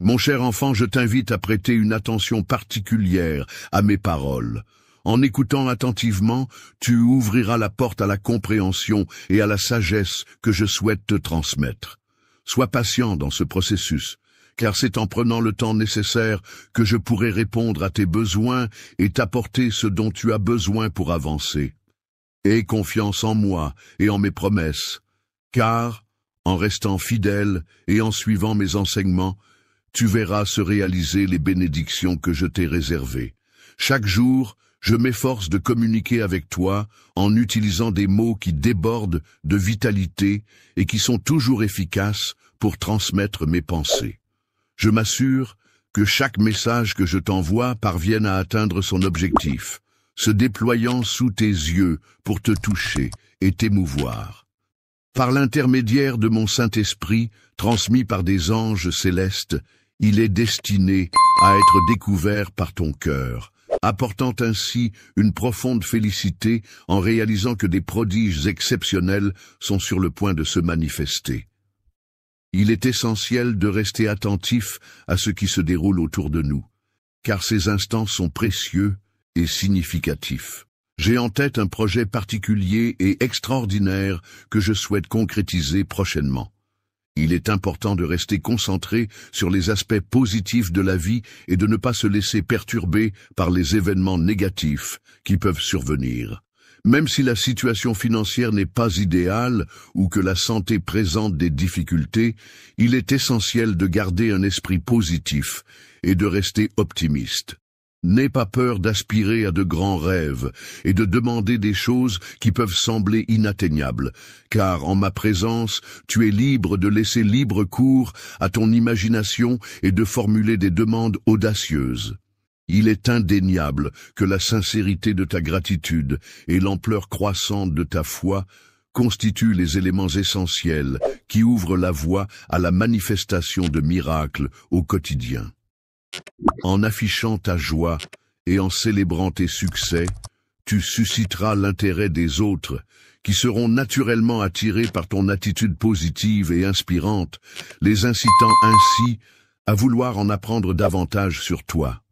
Mon cher enfant, je t'invite à prêter une attention particulière à mes paroles. En écoutant attentivement, tu ouvriras la porte à la compréhension et à la sagesse que je souhaite te transmettre. Sois patient dans ce processus, car c'est en prenant le temps nécessaire que je pourrai répondre à tes besoins et t'apporter ce dont tu as besoin pour avancer. Aie confiance en moi et en mes promesses, car, en restant fidèle et en suivant mes enseignements, tu verras se réaliser les bénédictions que je t'ai réservées. Chaque jour, je m'efforce de communiquer avec toi en utilisant des mots qui débordent de vitalité et qui sont toujours efficaces pour transmettre mes pensées. Je m'assure que chaque message que je t'envoie parvienne à atteindre son objectif, se déployant sous tes yeux pour te toucher et t'émouvoir. Par l'intermédiaire de mon Saint-Esprit, transmis par des anges célestes, il est destiné à être découvert par ton cœur, apportant ainsi une profonde félicité en réalisant que des prodiges exceptionnels sont sur le point de se manifester. Il est essentiel de rester attentif à ce qui se déroule autour de nous, car ces instants sont précieux et significatifs. J'ai en tête un projet particulier et extraordinaire que je souhaite concrétiser prochainement. Il est important de rester concentré sur les aspects positifs de la vie et de ne pas se laisser perturber par les événements négatifs qui peuvent survenir. Même si la situation financière n'est pas idéale ou que la santé présente des difficultés, il est essentiel de garder un esprit positif et de rester optimiste. N'aie pas peur d'aspirer à de grands rêves et de demander des choses qui peuvent sembler inatteignables, car en ma présence, tu es libre de laisser libre cours à ton imagination et de formuler des demandes audacieuses. Il est indéniable que la sincérité de ta gratitude et l'ampleur croissante de ta foi constituent les éléments essentiels qui ouvrent la voie à la manifestation de miracles au quotidien. En affichant ta joie et en célébrant tes succès, tu susciteras l'intérêt des autres, qui seront naturellement attirés par ton attitude positive et inspirante, les incitant ainsi à vouloir en apprendre davantage sur toi.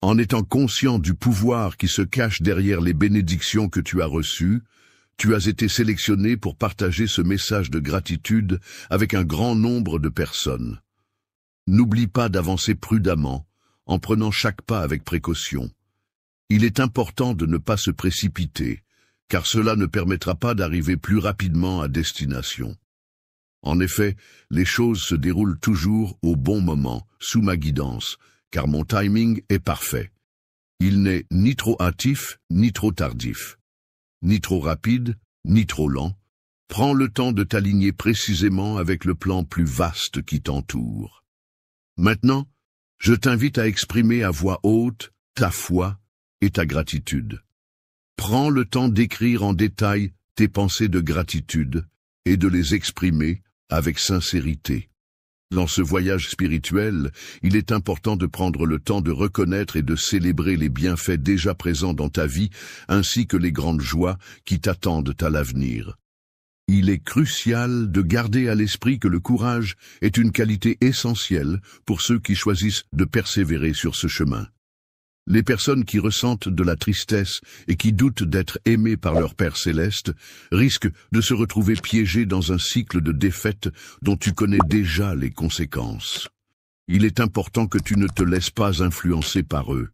En étant conscient du pouvoir qui se cache derrière les bénédictions que tu as reçues, tu as été sélectionné pour partager ce message de gratitude avec un grand nombre de personnes. N'oublie pas d'avancer prudemment, en prenant chaque pas avec précaution. Il est important de ne pas se précipiter, car cela ne permettra pas d'arriver plus rapidement à destination. En effet, les choses se déroulent toujours au bon moment, sous ma guidance, car mon timing est parfait. Il n'est ni trop hâtif, ni trop tardif, ni trop rapide, ni trop lent. Prends le temps de t'aligner précisément avec le plan plus vaste qui t'entoure. Maintenant, je t'invite à exprimer à voix haute ta foi et ta gratitude. Prends le temps d'écrire en détail tes pensées de gratitude et de les exprimer avec sincérité. Dans ce voyage spirituel, il est important de prendre le temps de reconnaître et de célébrer les bienfaits déjà présents dans ta vie, ainsi que les grandes joies qui t'attendent à l'avenir. Il est crucial de garder à l'esprit que le courage est une qualité essentielle pour ceux qui choisissent de persévérer sur ce chemin. Les personnes qui ressentent de la tristesse et qui doutent d'être aimées par leur Père céleste risquent de se retrouver piégées dans un cycle de défaites dont tu connais déjà les conséquences. Il est important que tu ne te laisses pas influencer par eux.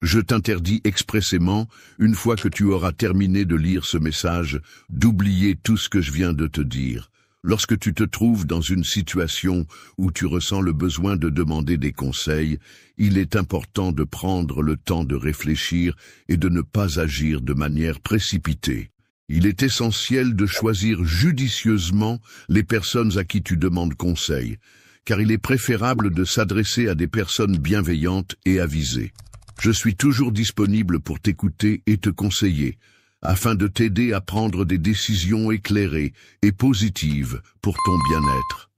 Je t'interdis expressément, une fois que tu auras terminé de lire ce message, d'oublier tout ce que je viens de te dire. Lorsque tu te trouves dans une situation où tu ressens le besoin de demander des conseils, il est important de prendre le temps de réfléchir et de ne pas agir de manière précipitée. Il est essentiel de choisir judicieusement les personnes à qui tu demandes conseil, car il est préférable de s'adresser à des personnes bienveillantes et avisées. Je suis toujours disponible pour t'écouter et te conseiller, afin de t'aider à prendre des décisions éclairées et positives pour ton bien-être.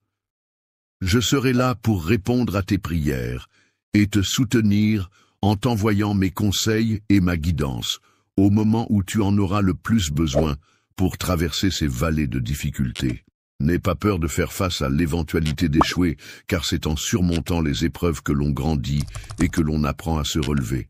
Je serai là pour répondre à tes prières et te soutenir en t'envoyant mes conseils et ma guidance au moment où tu en auras le plus besoin pour traverser ces vallées de difficultés. N'aie pas peur de faire face à l'éventualité d'échouer, car c'est en surmontant les épreuves que l'on grandit et que l'on apprend à se relever.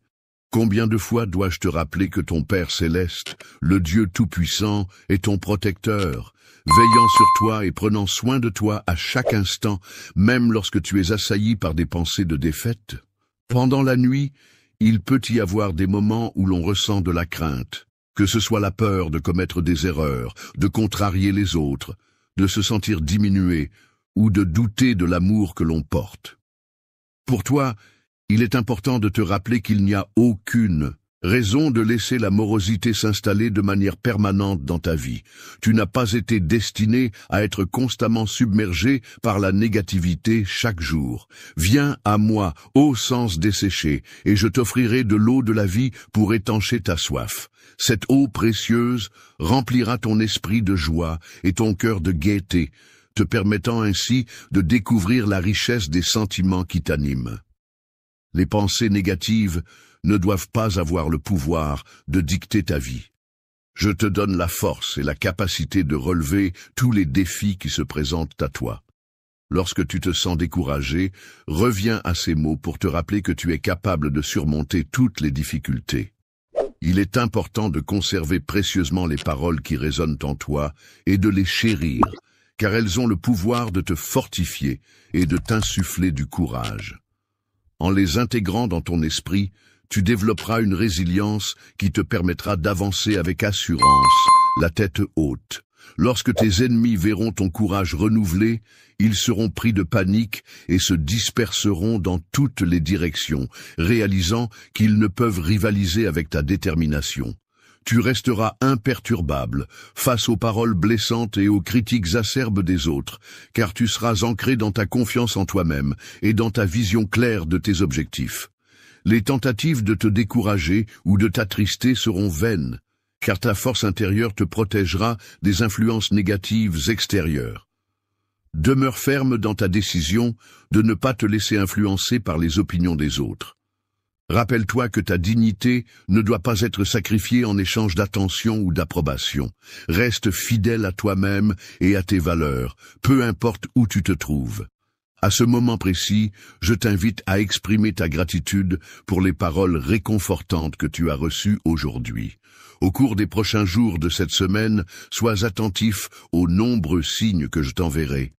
Combien de fois dois-je te rappeler que ton Père céleste, le Dieu Tout-Puissant, est ton protecteur, veillant sur toi et prenant soin de toi à chaque instant, même lorsque tu es assailli par des pensées de défaite? Pendant la nuit, il peut y avoir des moments où l'on ressent de la crainte, que ce soit la peur de commettre des erreurs, de contrarier les autres, de se sentir diminué ou de douter de l'amour que l'on porte. Pour toi, il est important de te rappeler qu'il n'y a aucune raison de laisser la morosité s'installer de manière permanente dans ta vie. Tu n'as pas été destiné à être constamment submergé par la négativité chaque jour. Viens à moi, ô sens desséché, et je t'offrirai de l'eau de la vie pour étancher ta soif. Cette eau précieuse remplira ton esprit de joie et ton cœur de gaieté, te permettant ainsi de découvrir la richesse des sentiments qui t'animent. Les pensées négatives ne doivent pas avoir le pouvoir de dicter ta vie. Je te donne la force et la capacité de relever tous les défis qui se présentent à toi. Lorsque tu te sens découragé, reviens à ces mots pour te rappeler que tu es capable de surmonter toutes les difficultés. Il est important de conserver précieusement les paroles qui résonnent en toi et de les chérir, car elles ont le pouvoir de te fortifier et de t'insuffler du courage. En les intégrant dans ton esprit, tu développeras une résilience qui te permettra d'avancer avec assurance, la tête haute. Lorsque tes ennemis verront ton courage renouvelé, ils seront pris de panique et se disperseront dans toutes les directions, réalisant qu'ils ne peuvent rivaliser avec ta détermination. Tu resteras imperturbable face aux paroles blessantes et aux critiques acerbes des autres, car tu seras ancré dans ta confiance en toi-même et dans ta vision claire de tes objectifs. Les tentatives de te décourager ou de t'attrister seront vaines, car ta force intérieure te protégera des influences négatives extérieures. Demeure ferme dans ta décision de ne pas te laisser influencer par les opinions des autres. Rappelle-toi que ta dignité ne doit pas être sacrifiée en échange d'attention ou d'approbation. Reste fidèle à toi-même et à tes valeurs, peu importe où tu te trouves. À ce moment précis, je t'invite à exprimer ta gratitude pour les paroles réconfortantes que tu as reçues aujourd'hui. Au cours des prochains jours de cette semaine, sois attentif aux nombreux signes que je t'enverrai.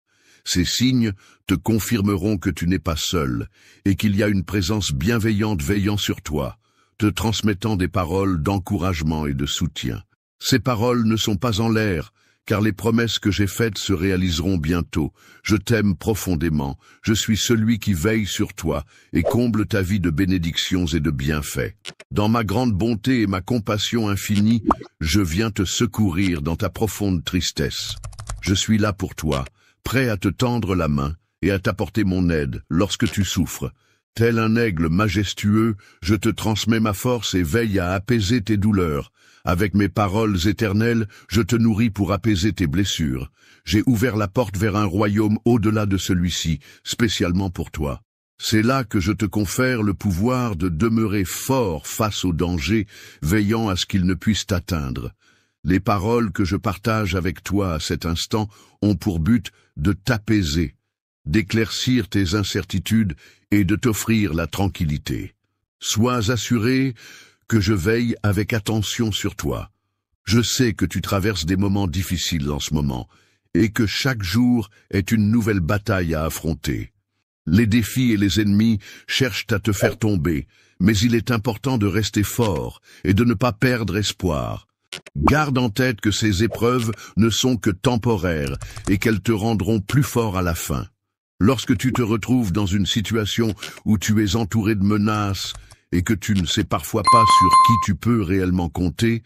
Ces signes te confirmeront que tu n'es pas seul et qu'il y a une présence bienveillante veillant sur toi, te transmettant des paroles d'encouragement et de soutien. Ces paroles ne sont pas en l'air, car les promesses que j'ai faites se réaliseront bientôt. Je t'aime profondément, je suis celui qui veille sur toi et comble ta vie de bénédictions et de bienfaits. Dans ma grande bonté et ma compassion infinie, je viens te secourir dans ta profonde tristesse. Je suis là pour toi, prêt à te tendre la main et à t'apporter mon aide lorsque tu souffres. Tel un aigle majestueux, je te transmets ma force et veille à apaiser tes douleurs. Avec mes paroles éternelles, je te nourris pour apaiser tes blessures. J'ai ouvert la porte vers un royaume au-delà de celui-ci, spécialement pour toi. C'est là que je te confère le pouvoir de demeurer fort face aux dangers, veillant à ce qu'ils ne puissent t'atteindre. Les paroles que je partage avec toi à cet instant ont pour but de t'apaiser, d'éclaircir tes incertitudes et de t'offrir la tranquillité. Sois assuré que je veille avec attention sur toi. Je sais que tu traverses des moments difficiles en ce moment, et que chaque jour est une nouvelle bataille à affronter. Les défis et les ennemis cherchent à te faire tomber, mais il est important de rester fort et de ne pas perdre espoir. Garde en tête que ces épreuves ne sont que temporaires et qu'elles te rendront plus fort à la fin. Lorsque tu te retrouves dans une situation où tu es entouré de menaces et que tu ne sais parfois pas sur qui tu peux réellement compter,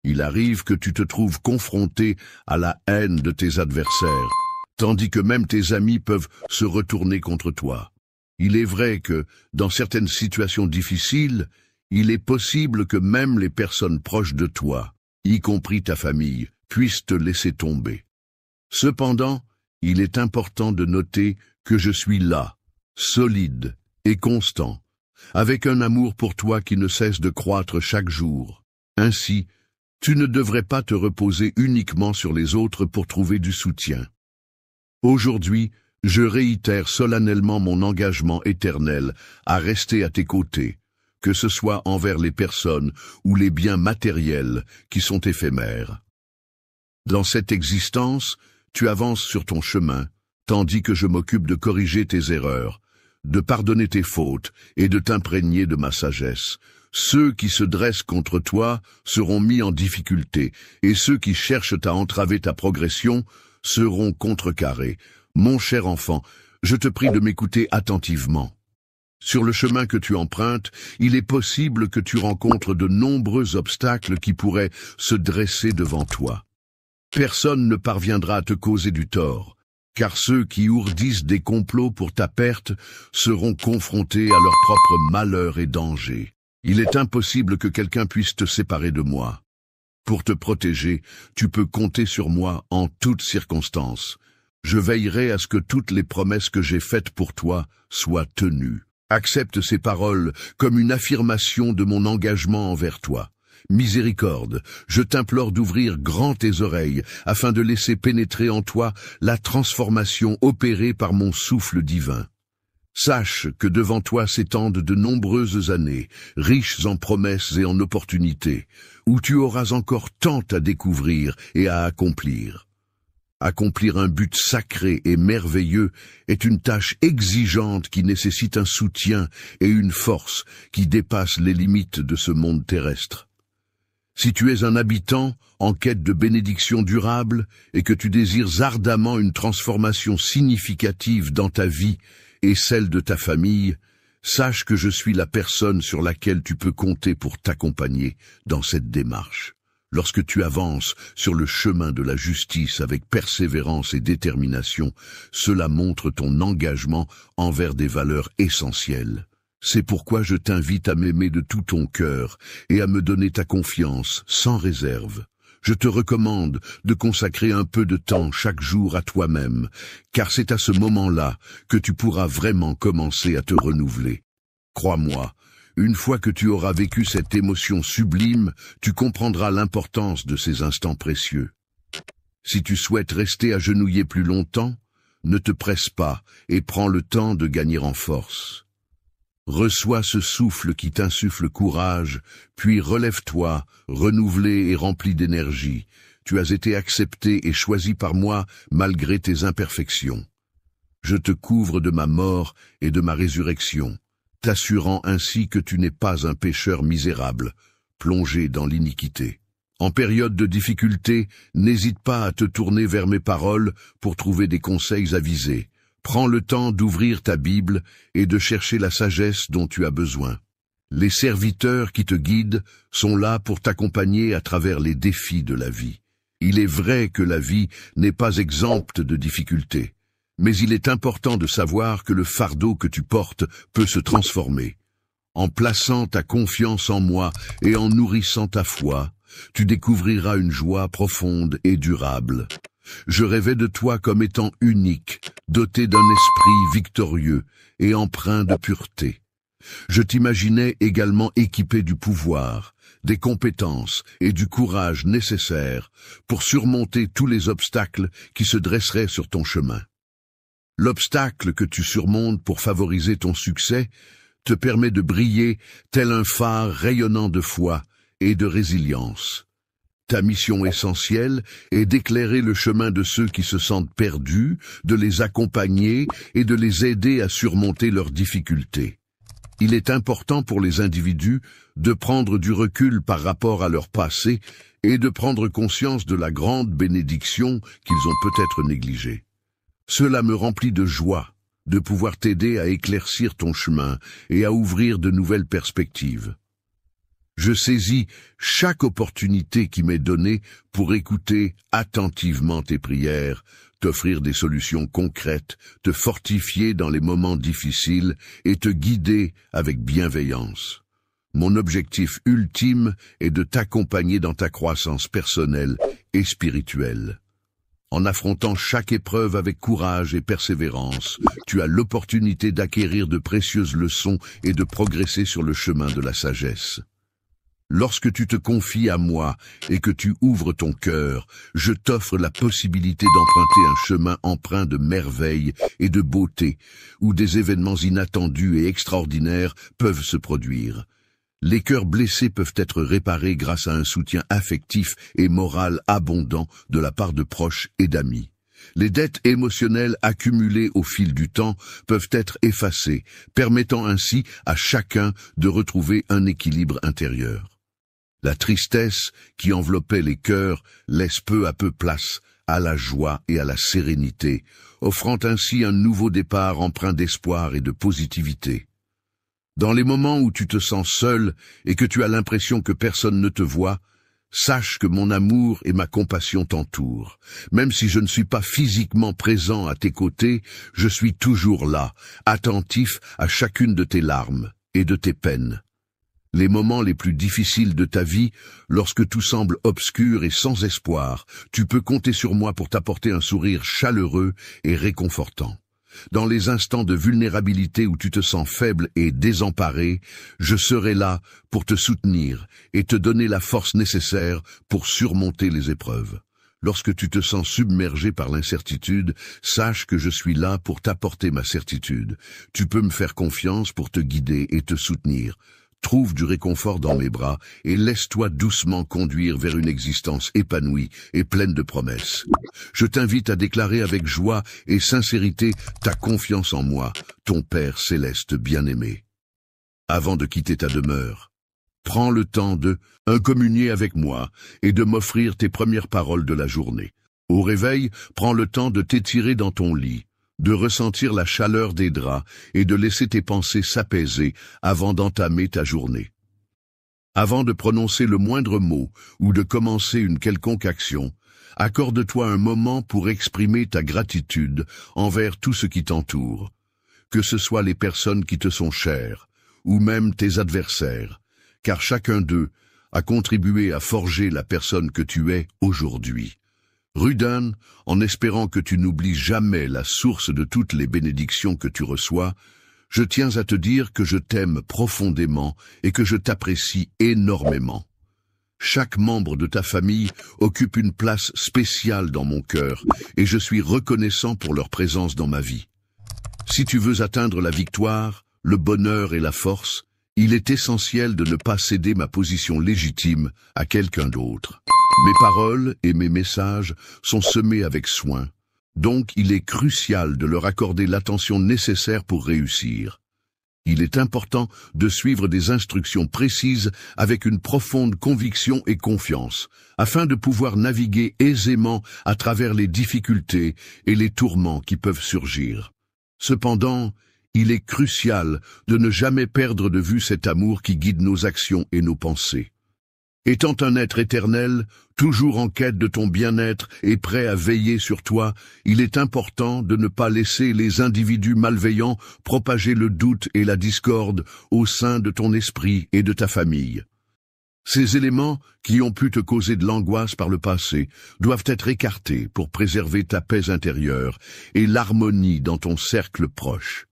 il arrive que tu te trouves confronté à la haine de tes adversaires, tandis que même tes amis peuvent se retourner contre toi. Il est vrai que, dans certaines situations difficiles, il est possible que même les personnes proches de toi, y compris ta famille, puissent te laisser tomber. Cependant, il est important de noter que je suis là, solide et constant, avec un amour pour toi qui ne cesse de croître chaque jour. Ainsi, tu ne devrais pas te reposer uniquement sur les autres pour trouver du soutien. Aujourd'hui, je réitère solennellement mon engagement éternel à rester à tes côtés, que ce soit envers les personnes ou les biens matériels qui sont éphémères. Dans cette existence, tu avances sur ton chemin, tandis que je m'occupe de corriger tes erreurs, de pardonner tes fautes et de t'imprégner de ma sagesse. Ceux qui se dressent contre toi seront mis en difficulté, et ceux qui cherchent à entraver ta progression seront contrecarrés. Mon cher enfant, je te prie de m'écouter attentivement. Sur le chemin que tu empruntes, il est possible que tu rencontres de nombreux obstacles qui pourraient se dresser devant toi. Personne ne parviendra à te causer du tort, car ceux qui ourdissent des complots pour ta perte seront confrontés à leurs propres malheurs et dangers. Il est impossible que quelqu'un puisse te séparer de moi. Pour te protéger, tu peux compter sur moi en toutes circonstances. Je veillerai à ce que toutes les promesses que j'ai faites pour toi soient tenues. Accepte ces paroles comme une affirmation de mon engagement envers toi. Miséricorde, je t'implore d'ouvrir grand tes oreilles afin de laisser pénétrer en toi la transformation opérée par mon souffle divin. Sache que devant toi s'étendent de nombreuses années, riches en promesses et en opportunités, où tu auras encore tant à découvrir et à accomplir. Accomplir un but sacré et merveilleux est une tâche exigeante qui nécessite un soutien et une force qui dépassent les limites de ce monde terrestre. Si tu es un habitant en quête de bénédictions durables et que tu désires ardemment une transformation significative dans ta vie et celle de ta famille, sache que je suis la personne sur laquelle tu peux compter pour t'accompagner dans cette démarche. Lorsque tu avances sur le chemin de la justice avec persévérance et détermination, cela montre ton engagement envers des valeurs essentielles. C'est pourquoi je t'invite à m'aimer de tout ton cœur et à me donner ta confiance sans réserve. Je te recommande de consacrer un peu de temps chaque jour à toi-même, car c'est à ce moment-là que tu pourras vraiment commencer à te renouveler. Crois-moi, une fois que tu auras vécu cette émotion sublime, tu comprendras l'importance de ces instants précieux. Si tu souhaites rester agenouillé plus longtemps, ne te presse pas et prends le temps de gagner en force. Reçois ce souffle qui t'insuffle courage, puis relève-toi, renouvelé et rempli d'énergie. Tu as été accepté et choisi par moi malgré tes imperfections. Je te couvre de ma mort et de ma résurrection, t'assurant ainsi que tu n'es pas un pécheur misérable, plongé dans l'iniquité. En période de difficulté, n'hésite pas à te tourner vers mes paroles pour trouver des conseils avisés. Prends le temps d'ouvrir ta Bible et de chercher la sagesse dont tu as besoin. Les serviteurs qui te guident sont là pour t'accompagner à travers les défis de la vie. Il est vrai que la vie n'est pas exempte de difficultés, mais il est important de savoir que le fardeau que tu portes peut se transformer. En plaçant ta confiance en moi et en nourrissant ta foi, tu découvriras une joie profonde et durable. Je rêvais de toi comme étant unique, doté d'un esprit victorieux et empreint de pureté. Je t'imaginais également équipé du pouvoir, des compétences et du courage nécessaires pour surmonter tous les obstacles qui se dresseraient sur ton chemin. L'obstacle que tu surmontes pour favoriser ton succès te permet de briller tel un phare rayonnant de foi et de résilience. Ta mission essentielle est d'éclairer le chemin de ceux qui se sentent perdus, de les accompagner et de les aider à surmonter leurs difficultés. Il est important pour les individus de prendre du recul par rapport à leur passé et de prendre conscience de la grande bénédiction qu'ils ont peut-être négligée. Cela me remplit de joie de pouvoir t'aider à éclaircir ton chemin et à ouvrir de nouvelles perspectives. Je saisis chaque opportunité qui m'est donnée pour écouter attentivement tes prières, t'offrir des solutions concrètes, te fortifier dans les moments difficiles et te guider avec bienveillance. Mon objectif ultime est de t'accompagner dans ta croissance personnelle et spirituelle. En affrontant chaque épreuve avec courage et persévérance, tu as l'opportunité d'acquérir de précieuses leçons et de progresser sur le chemin de la sagesse. Lorsque tu te confies à moi et que tu ouvres ton cœur, je t'offre la possibilité d'emprunter un chemin empreint de merveille et de beauté, où des événements inattendus et extraordinaires peuvent se produire. Les cœurs blessés peuvent être réparés grâce à un soutien affectif et moral abondant de la part de proches et d'amis. Les dettes émotionnelles accumulées au fil du temps peuvent être effacées, permettant ainsi à chacun de retrouver un équilibre intérieur. La tristesse qui enveloppait les cœurs laisse peu à peu place à la joie et à la sérénité, offrant ainsi un nouveau départ empreint d'espoir et de positivité. Dans les moments où tu te sens seul et que tu as l'impression que personne ne te voit, sache que mon amour et ma compassion t'entourent. Même si je ne suis pas physiquement présent à tes côtés, je suis toujours là, attentif à chacune de tes larmes et de tes peines. Les moments les plus difficiles de ta vie, lorsque tout semble obscur et sans espoir, tu peux compter sur moi pour t'apporter un sourire chaleureux et réconfortant. Dans les instants de vulnérabilité où tu te sens faible et désemparé, je serai là pour te soutenir et te donner la force nécessaire pour surmonter les épreuves. Lorsque tu te sens submergé par l'incertitude, sache que je suis là pour t'apporter ma certitude. Tu peux me faire confiance pour te guider et te soutenir. Trouve du réconfort dans mes bras et laisse-toi doucement conduire vers une existence épanouie et pleine de promesses. Je t'invite à déclarer avec joie et sincérité ta confiance en moi, ton Père céleste bien-aimé. Avant de quitter ta demeure, prends le temps de communier avec moi et de m'offrir tes premières paroles de la journée. Au réveil, prends le temps de t'étirer dans ton lit, de ressentir la chaleur des draps et de laisser tes pensées s'apaiser avant d'entamer ta journée. Avant de prononcer le moindre mot ou de commencer une quelconque action, accorde-toi un moment pour exprimer ta gratitude envers tout ce qui t'entoure, que ce soit les personnes qui te sont chères ou même tes adversaires, car chacun d'eux a contribué à forger la personne que tu es aujourd'hui. Ruden, en espérant que tu n'oublies jamais la source de toutes les bénédictions que tu reçois, je tiens à te dire que je t'aime profondément et que je t'apprécie énormément. Chaque membre de ta famille occupe une place spéciale dans mon cœur et je suis reconnaissant pour leur présence dans ma vie. Si tu veux atteindre la victoire, le bonheur et la force, il est essentiel de ne pas céder ma position légitime à quelqu'un d'autre. Mes paroles et mes messages sont semés avec soin, donc il est crucial de leur accorder l'attention nécessaire pour réussir. Il est important de suivre des instructions précises avec une profonde conviction et confiance, afin de pouvoir naviguer aisément à travers les difficultés et les tourments qui peuvent surgir. Cependant, il est crucial de ne jamais perdre de vue cet amour qui guide nos actions et nos pensées. Étant un être éternel, toujours en quête de ton bien-être et prêt à veiller sur toi, il est important de ne pas laisser les individus malveillants propager le doute et la discorde au sein de ton esprit et de ta famille. Ces éléments, qui ont pu te causer de l'angoisse par le passé, doivent être écartés pour préserver ta paix intérieure et l'harmonie dans ton cercle proche.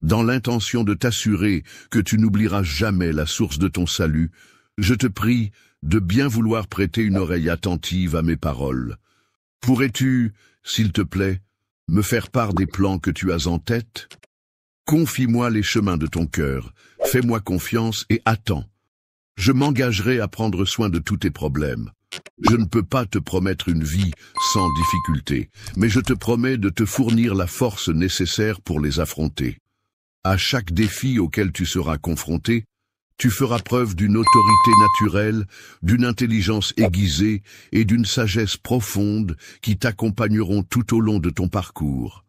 Dans l'intention de t'assurer que tu n'oublieras jamais la source de ton salut, je te prie de bien vouloir prêter une oreille attentive à mes paroles. Pourrais-tu, s'il te plaît, me faire part des plans que tu as en tête? Confie-moi les chemins de ton cœur, fais-moi confiance et attends. Je m'engagerai à prendre soin de tous tes problèmes. Je ne peux pas te promettre une vie sans difficulté, mais je te promets de te fournir la force nécessaire pour les affronter. À chaque défi auquel tu seras confronté, tu feras preuve d'une autorité naturelle, d'une intelligence aiguisée et d'une sagesse profonde qui t'accompagneront tout au long de ton parcours.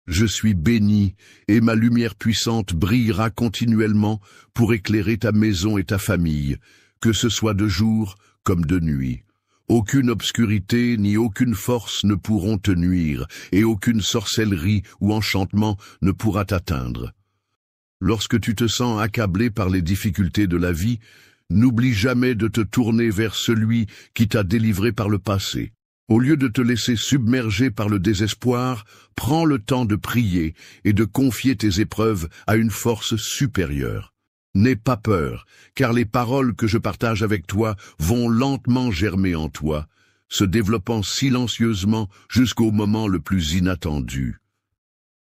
Je suis béni et ma lumière puissante brillera continuellement pour éclairer ta maison et ta famille, que ce soit de jour comme de nuit. Aucune obscurité ni aucune force ne pourront te nuire et aucune sorcellerie ou enchantement ne pourra t'atteindre. Lorsque tu te sens accablé par les difficultés de la vie, n'oublie jamais de te tourner vers celui qui t'a délivré par le passé. Au lieu de te laisser submerger par le désespoir, prends le temps de prier et de confier tes épreuves à une force supérieure. N'aie pas peur, car les paroles que je partage avec toi vont lentement germer en toi, se développant silencieusement jusqu'au moment le plus inattendu.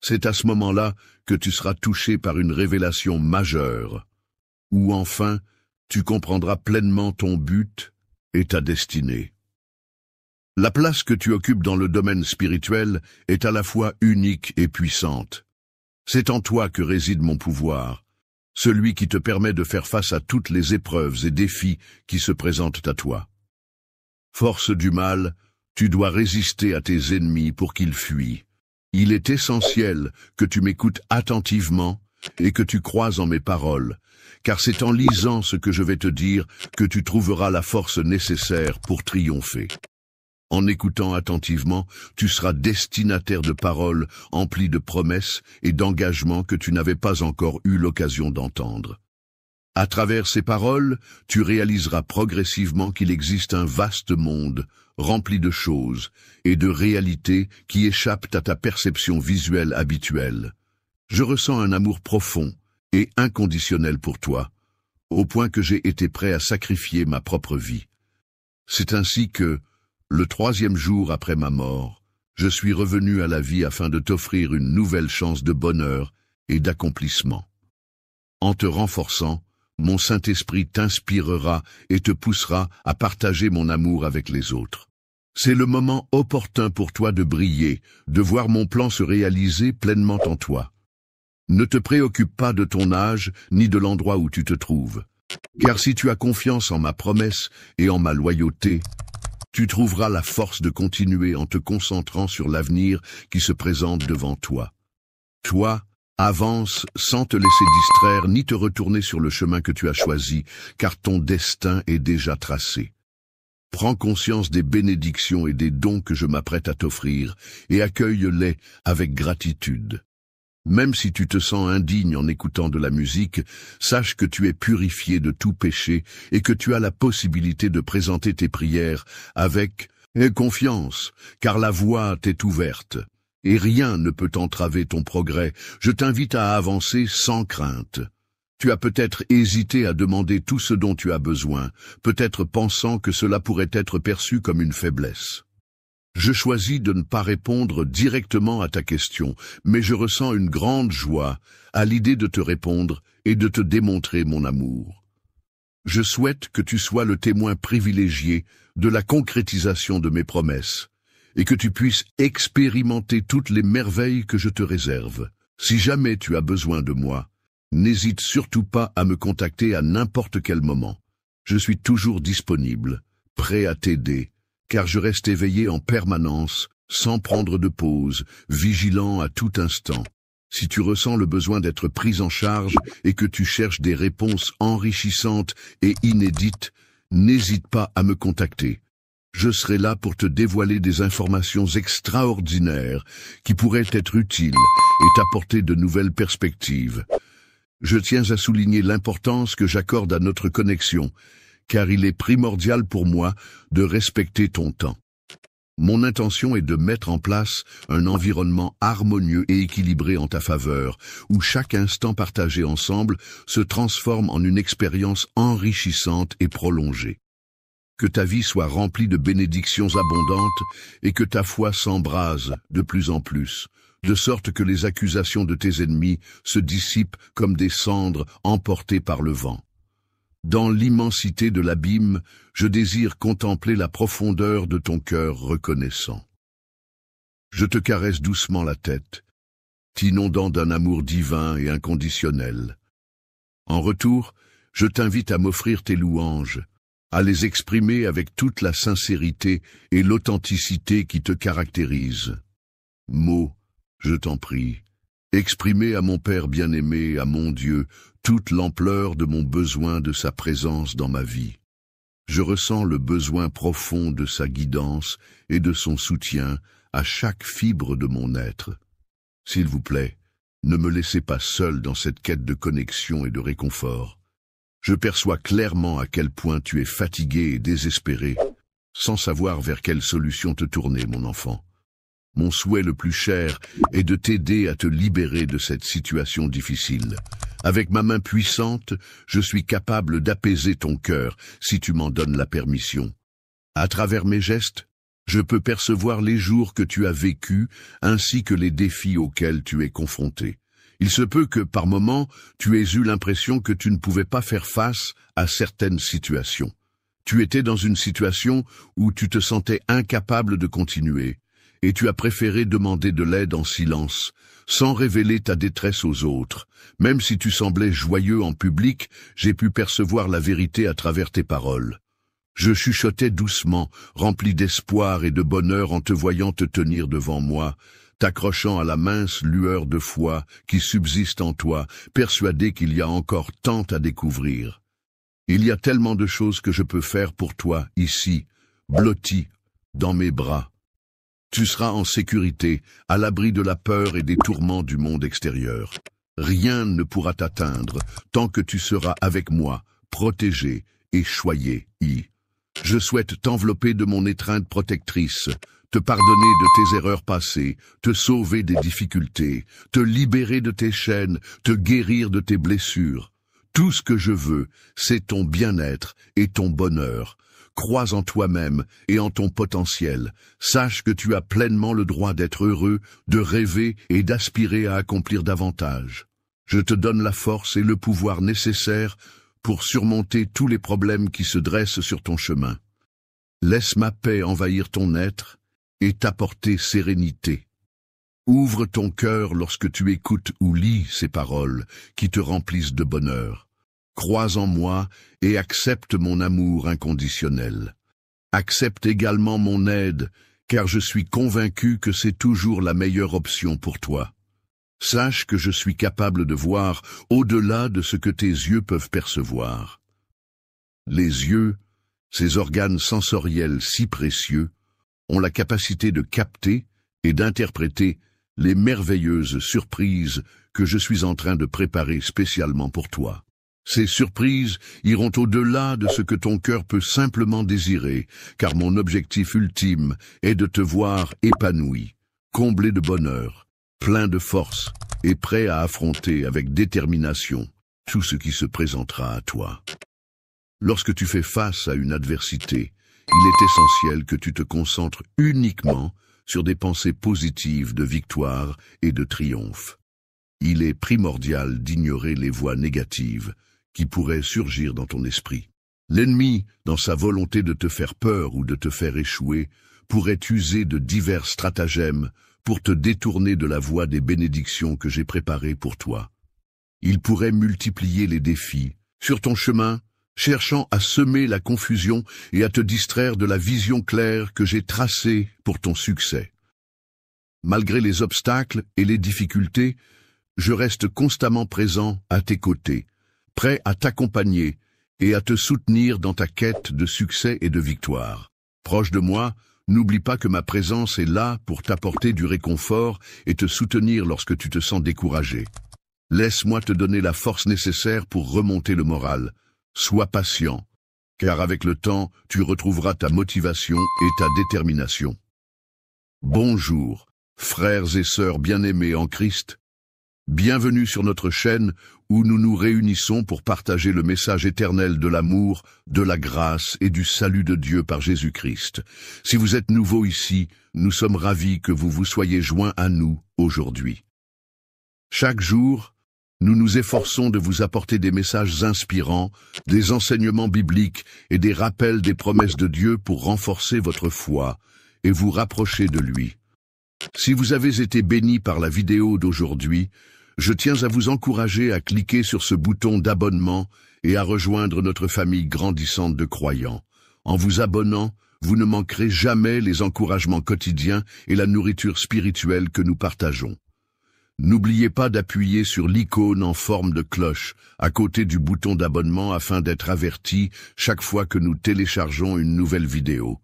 C'est à ce moment-là que tu seras touché par une révélation majeure, où enfin tu comprendras pleinement ton but et ta destinée. La place que tu occupes dans le domaine spirituel est à la fois unique et puissante. C'est en toi que réside mon pouvoir, celui qui te permet de faire face à toutes les épreuves et défis qui se présentent à toi. Force du mal, tu dois résister à tes ennemis pour qu'ils fuient. Il est essentiel que tu m'écoutes attentivement et que tu croies en mes paroles, car c'est en lisant ce que je vais te dire que tu trouveras la force nécessaire pour triompher. En écoutant attentivement, tu seras destinataire de paroles emplies de promesses et d'engagements que tu n'avais pas encore eu l'occasion d'entendre. À travers ces paroles, tu réaliseras progressivement qu'il existe un vaste monde, rempli de choses et de réalités qui échappent à ta perception visuelle habituelle. Je ressens un amour profond et inconditionnel pour toi, au point que j'ai été prêt à sacrifier ma propre vie. C'est ainsi que, le 3e jour après ma mort, je suis revenu à la vie afin de t'offrir une nouvelle chance de bonheur et d'accomplissement. En te renforçant, mon Saint-Esprit t'inspirera et te poussera à partager mon amour avec les autres. C'est le moment opportun pour toi de briller, de voir mon plan se réaliser pleinement en toi. Ne te préoccupe pas de ton âge ni de l'endroit où tu te trouves, car si tu as confiance en ma promesse et en ma loyauté, tu trouveras la force de continuer en te concentrant sur l'avenir qui se présente devant toi. Toi, avance sans te laisser distraire ni te retourner sur le chemin que tu as choisi, car ton destin est déjà tracé. Prends conscience des bénédictions et des dons que je m'apprête à t'offrir et accueille-les avec gratitude. Même si tu te sens indigne en écoutant de la musique, sache que tu es purifié de tout péché et que tu as la possibilité de présenter tes prières avec confiance, car la voie t'est ouverte, et rien ne peut entraver ton progrès. Je t'invite à avancer sans crainte. Tu as peut-être hésité à demander tout ce dont tu as besoin, peut-être pensant que cela pourrait être perçu comme une faiblesse. Je choisis de ne pas répondre directement à ta question, mais je ressens une grande joie à l'idée de te répondre et de te démontrer mon amour. Je souhaite que tu sois le témoin privilégié de la concrétisation de mes promesses et que tu puisses expérimenter toutes les merveilles que je te réserve. Si jamais tu as besoin de moi, n'hésite surtout pas à me contacter à n'importe quel moment. Je suis toujours disponible, prêt à t'aider, car je reste éveillé en permanence, sans prendre de pause, vigilant à tout instant. Si tu ressens le besoin d'être pris en charge et que tu cherches des réponses enrichissantes et inédites, n'hésite pas à me contacter. Je serai là pour te dévoiler des informations extraordinaires qui pourraient être utiles et t'apporter de nouvelles perspectives. Je tiens à souligner l'importance que j'accorde à notre connexion, car il est primordial pour moi de respecter ton temps. Mon intention est de mettre en place un environnement harmonieux et équilibré en ta faveur, où chaque instant partagé ensemble se transforme en une expérience enrichissante et prolongée. Que ta vie soit remplie de bénédictions abondantes et que ta foi s'embrase de plus en plus, de sorte que les accusations de tes ennemis se dissipent comme des cendres emportées par le vent. Dans l'immensité de l'abîme, je désire contempler la profondeur de ton cœur reconnaissant. Je te caresse doucement la tête, t'inondant d'un amour divin et inconditionnel. En retour, je t'invite à m'offrir tes louanges, à les exprimer avec toute la sincérité et l'authenticité qui te caractérisent. Mots, je t'en prie, exprimer à mon Père bien-aimé, à mon Dieu, toute l'ampleur de mon besoin de sa présence dans ma vie. Je ressens le besoin profond de sa guidance et de son soutien à chaque fibre de mon être. S'il vous plaît, ne me laissez pas seul dans cette quête de connexion et de réconfort. Je perçois clairement à quel point tu es fatigué et désespéré, sans savoir vers quelle solution te tourner, mon enfant. Mon souhait le plus cher est de t'aider à te libérer de cette situation difficile, Avec ma main puissante, je suis capable d'apaiser ton cœur si tu m'en donnes la permission. À travers mes gestes, je peux percevoir les jours que tu as vécus ainsi que les défis auxquels tu es confronté. Il se peut que, par moments, tu aies eu l'impression que tu ne pouvais pas faire face à certaines situations. Tu étais dans une situation où tu te sentais incapable de continuer, et tu as préféré demander de l'aide en silence, sans révéler ta détresse aux autres. Même si tu semblais joyeux en public, j'ai pu percevoir la vérité à travers tes paroles. Je chuchotais doucement, rempli d'espoir et de bonheur en te voyant te tenir devant moi, t'accrochant à la mince lueur de foi qui subsiste en toi, persuadé qu'il y a encore tant à découvrir. Il y a tellement de choses que je peux faire pour toi, ici, blotti, dans mes bras. Tu seras en sécurité, à l'abri de la peur et des tourments du monde extérieur. Rien ne pourra t'atteindre tant que tu seras avec moi, protégé et choyé. Je souhaite t'envelopper de mon étreinte protectrice, te pardonner de tes erreurs passées, te sauver des difficultés, te libérer de tes chaînes, te guérir de tes blessures. Tout ce que je veux, c'est ton bien-être et ton bonheur. Crois en toi-même et en ton potentiel. Sache que tu as pleinement le droit d'être heureux, de rêver et d'aspirer à accomplir davantage. Je te donne la force et le pouvoir nécessaires pour surmonter tous les problèmes qui se dressent sur ton chemin. Laisse ma paix envahir ton être et t'apporter sérénité. Ouvre ton cœur lorsque tu écoutes ou lis ces paroles qui te remplissent de bonheur. Crois en moi et accepte mon amour inconditionnel. Accepte également mon aide, car je suis convaincu que c'est toujours la meilleure option pour toi. Sache que je suis capable de voir au-delà de ce que tes yeux peuvent percevoir. Les yeux, ces organes sensoriels si précieux, ont la capacité de capter et d'interpréter les merveilleuses surprises que je suis en train de préparer spécialement pour toi. Ces surprises iront au-delà de ce que ton cœur peut simplement désirer, car mon objectif ultime est de te voir épanoui, comblé de bonheur, plein de force et prêt à affronter avec détermination tout ce qui se présentera à toi. Lorsque tu fais face à une adversité, il est essentiel que tu te concentres uniquement sur des pensées positives de victoire et de triomphe. Il est primordial d'ignorer les voix négatives qui pourraient surgir dans ton esprit. L'ennemi, dans sa volonté de te faire peur ou de te faire échouer, pourrait user de divers stratagèmes pour te détourner de la voie des bénédictions que j'ai préparées pour toi. Il pourrait multiplier les défis sur ton chemin, cherchant à semer la confusion et à te distraire de la vision claire que j'ai tracée pour ton succès. Malgré les obstacles et les difficultés, je reste constamment présent à tes côtés, prêt à t'accompagner et à te soutenir dans ta quête de succès et de victoire. Proche de moi, n'oublie pas que ma présence est là pour t'apporter du réconfort et te soutenir lorsque tu te sens découragé. Laisse-moi te donner la force nécessaire pour remonter le moral. Sois patient, car avec le temps, tu retrouveras ta motivation et ta détermination. Bonjour, frères et sœurs bien-aimés en Christ. Bienvenue sur notre chaîne où nous nous réunissons pour partager le message éternel de l'amour, de la grâce et du salut de Dieu par Jésus-Christ. Si vous êtes nouveau ici, nous sommes ravis que vous vous soyez joints à nous aujourd'hui. Chaque jour, nous nous efforçons de vous apporter des messages inspirants, des enseignements bibliques et des rappels des promesses de Dieu pour renforcer votre foi et vous rapprocher de lui. Si vous avez été bénis par la vidéo d'aujourd'hui, je tiens à vous encourager à cliquer sur ce bouton d'abonnement et à rejoindre notre famille grandissante de croyants. En vous abonnant, vous ne manquerez jamais les encouragements quotidiens et la nourriture spirituelle que nous partageons. N'oubliez pas d'appuyer sur l'icône en forme de cloche à côté du bouton d'abonnement afin d'être averti chaque fois que nous téléchargeons une nouvelle vidéo.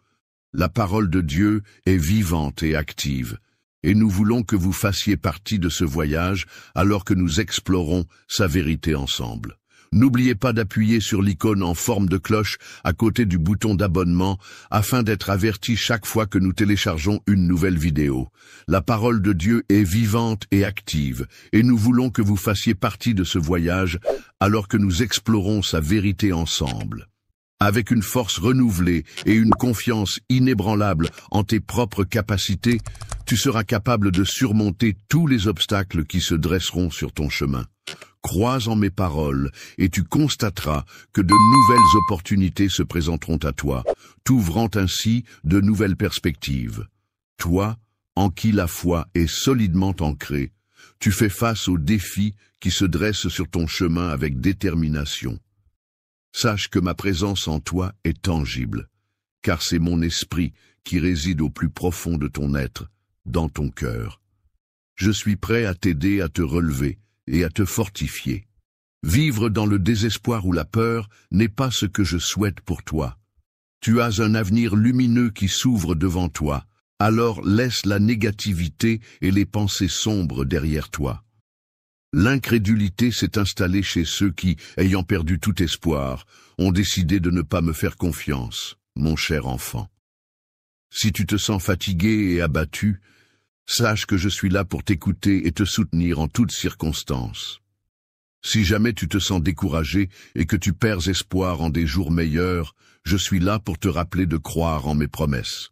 La parole de Dieu est vivante et active, et nous voulons que vous fassiez partie de ce voyage alors que nous explorons sa vérité ensemble. N'oubliez pas d'appuyer sur l'icône en forme de cloche à côté du bouton d'abonnement afin d'être averti chaque fois que nous téléchargeons une nouvelle vidéo. La parole de Dieu est vivante et active, et nous voulons que vous fassiez partie de ce voyage alors que nous explorons sa vérité ensemble. Avec une force renouvelée et une confiance inébranlable en tes propres capacités, tu seras capable de surmonter tous les obstacles qui se dresseront sur ton chemin. Crois en mes paroles et tu constateras que de nouvelles opportunités se présenteront à toi, t'ouvrant ainsi de nouvelles perspectives. Toi, en qui la foi est solidement ancrée, tu fais face aux défis qui se dressent sur ton chemin avec détermination. Sache que ma présence en toi est tangible, car c'est mon esprit qui réside au plus profond de ton être, dans ton cœur. Je suis prêt à t'aider à te relever et à te fortifier. Vivre dans le désespoir ou la peur n'est pas ce que je souhaite pour toi. Tu as un avenir lumineux qui s'ouvre devant toi, alors laisse la négativité et les pensées sombres derrière toi. L'incrédulité s'est installée chez ceux qui, ayant perdu tout espoir, ont décidé de ne pas me faire confiance, mon cher enfant. Si tu te sens fatigué et abattu, sache que je suis là pour t'écouter et te soutenir en toutes circonstances. Si jamais tu te sens découragé et que tu perds espoir en des jours meilleurs, je suis là pour te rappeler de croire en mes promesses.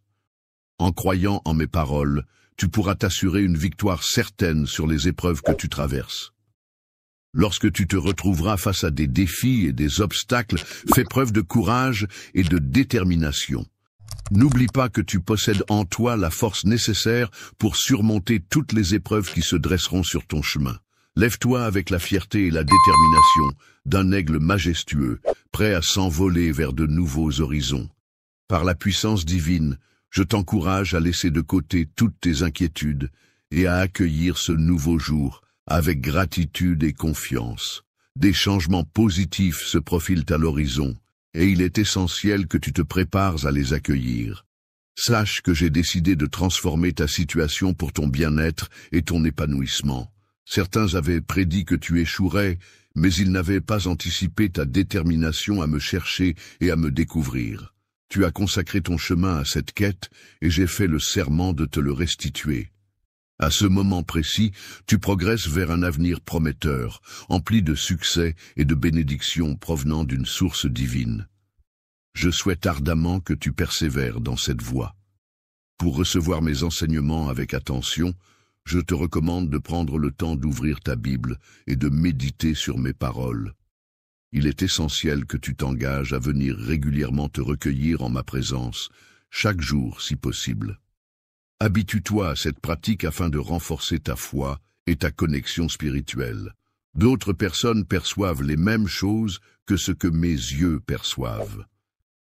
En croyant en mes paroles, tu pourras t'assurer une victoire certaine sur les épreuves que tu traverses. Lorsque tu te retrouveras face à des défis et des obstacles, fais preuve de courage et de détermination. N'oublie pas que tu possèdes en toi la force nécessaire pour surmonter toutes les épreuves qui se dresseront sur ton chemin. Lève-toi avec la fierté et la détermination d'un aigle majestueux, prêt à s'envoler vers de nouveaux horizons. Par la puissance divine, je t'encourage à laisser de côté toutes tes inquiétudes et à accueillir ce nouveau jour avec gratitude et confiance. Des changements positifs se profilent à l'horizon et il est essentiel que tu te prépares à les accueillir. Sache que j'ai décidé de transformer ta situation pour ton bien-être et ton épanouissement. Certains avaient prédit que tu échouerais, mais ils n'avaient pas anticipé ta détermination à me chercher et à me découvrir. Tu as consacré ton chemin à cette quête et j'ai fait le serment de te le restituer. À ce moment précis, tu progresses vers un avenir prometteur, empli de succès et de bénédictions provenant d'une source divine. Je souhaite ardemment que tu persévères dans cette voie. Pour recevoir mes enseignements avec attention, je te recommande de prendre le temps d'ouvrir ta Bible et de méditer sur mes paroles. Il est essentiel que tu t'engages à venir régulièrement te recueillir en ma présence, chaque jour si possible. Habitue-toi à cette pratique afin de renforcer ta foi et ta connexion spirituelle. D'autres personnes perçoivent les mêmes choses que ce que mes yeux perçoivent.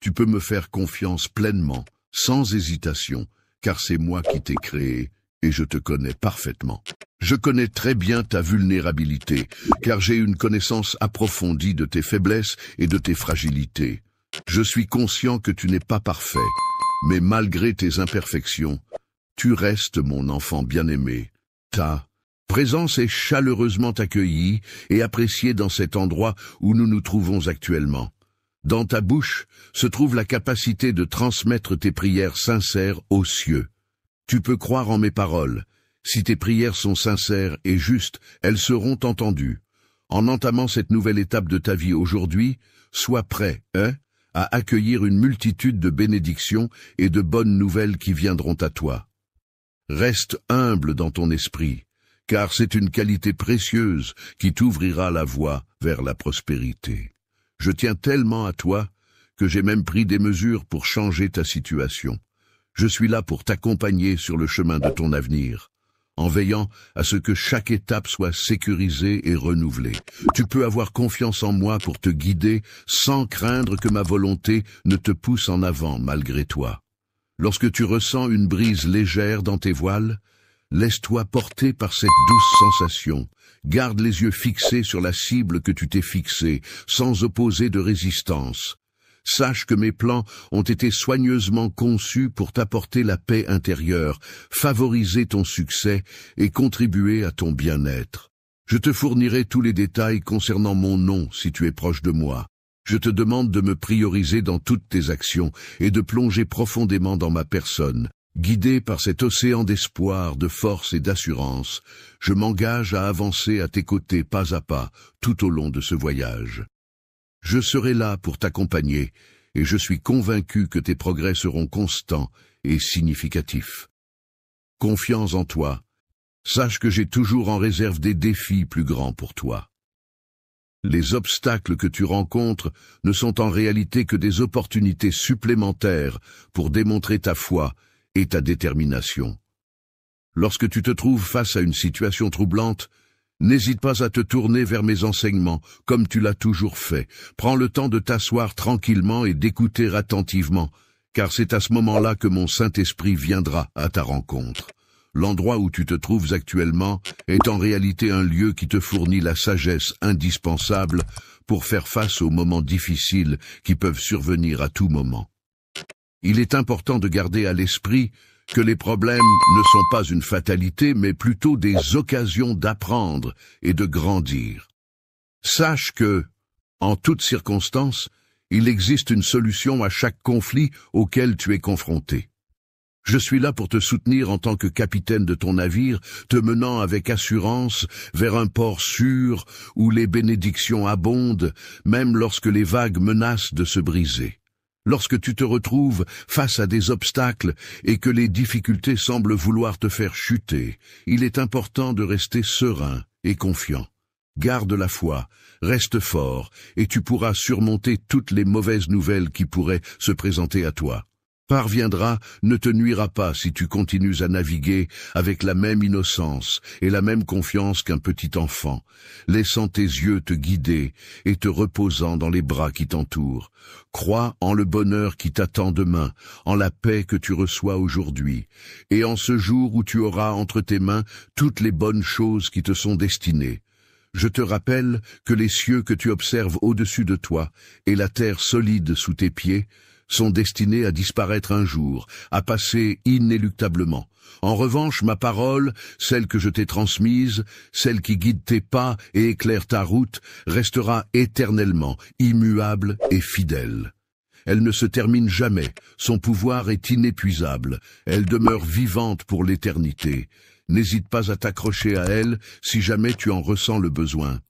Tu peux me faire confiance pleinement, sans hésitation, car c'est moi qui t'ai créé et je te connais parfaitement. Je connais très bien ta vulnérabilité, car j'ai une connaissance approfondie de tes faiblesses et de tes fragilités. Je suis conscient que tu n'es pas parfait, mais malgré tes imperfections, tu restes mon enfant bien-aimé. Ta présence est chaleureusement accueillie et appréciée dans cet endroit où nous nous trouvons actuellement. Dans ta bouche se trouve la capacité de transmettre tes prières sincères aux cieux. Tu peux croire en mes paroles. Si tes prières sont sincères et justes, elles seront entendues. En entamant cette nouvelle étape de ta vie aujourd'hui, sois prêt, à accueillir une multitude de bénédictions et de bonnes nouvelles qui viendront à toi. Reste humble dans ton esprit, car c'est une qualité précieuse qui t'ouvrira la voie vers la prospérité. Je tiens tellement à toi que j'ai même pris des mesures pour changer ta situation. Je suis là pour t'accompagner sur le chemin de ton avenir, en veillant à ce que chaque étape soit sécurisée et renouvelée. Tu peux avoir confiance en moi pour te guider sans craindre que ma volonté ne te pousse en avant malgré toi. Lorsque tu ressens une brise légère dans tes voiles, laisse-toi porter par cette douce sensation. Garde les yeux fixés sur la cible que tu t'es fixée, sans opposer de résistance. Sache que mes plans ont été soigneusement conçus pour t'apporter la paix intérieure, favoriser ton succès et contribuer à ton bien-être. Je te fournirai tous les détails concernant mon nom si tu es proche de moi. Je te demande de me prioriser dans toutes tes actions et de plonger profondément dans ma personne. Guidé par cet océan d'espoir, de force et d'assurance, je m'engage à avancer à tes côtés pas à pas tout au long de ce voyage. Je serai là pour t'accompagner et je suis convaincu que tes progrès seront constants et significatifs. Confiance en toi. Sache que j'ai toujours en réserve des défis plus grands pour toi. Les obstacles que tu rencontres ne sont en réalité que des opportunités supplémentaires pour démontrer ta foi et ta détermination. Lorsque tu te trouves face à une situation troublante, n'hésite pas à te tourner vers mes enseignements, comme tu l'as toujours fait. Prends le temps de t'asseoir tranquillement et d'écouter attentivement, car c'est à ce moment-là que mon Saint-Esprit viendra à ta rencontre. L'endroit où tu te trouves actuellement est en réalité un lieu qui te fournit la sagesse indispensable pour faire face aux moments difficiles qui peuvent survenir à tout moment. Il est important de garder à l'esprit que les problèmes ne sont pas une fatalité, mais plutôt des occasions d'apprendre et de grandir. Sache que, en toutes circonstances, il existe une solution à chaque conflit auquel tu es confronté. Je suis là pour te soutenir en tant que capitaine de ton navire, te menant avec assurance vers un port sûr où les bénédictions abondent, même lorsque les vagues menacent de se briser. Lorsque tu te retrouves face à des obstacles et que les difficultés semblent vouloir te faire chuter, il est important de rester serein et confiant. Garde la foi, reste fort, et tu pourras surmonter toutes les mauvaises nouvelles qui pourraient se présenter à toi. Parviendra ne te nuira pas si tu continues à naviguer avec la même innocence et la même confiance qu'un petit enfant, laissant tes yeux te guider et te reposant dans les bras qui t'entourent. Crois en le bonheur qui t'attend demain, en la paix que tu reçois aujourd'hui, et en ce jour où tu auras entre tes mains toutes les bonnes choses qui te sont destinées. Je te rappelle que les cieux que tu observes au-dessus de toi et la terre solide sous tes pieds sont destinés à disparaître un jour, à passer inéluctablement. En revanche, ma parole, celle que je t'ai transmise, celle qui guide tes pas et éclaire ta route, restera éternellement, immuable et fidèle. Elle ne se termine jamais, son pouvoir est inépuisable, elle demeure vivante pour l'éternité. N'hésite pas à t'accrocher à elle si jamais tu en ressens le besoin.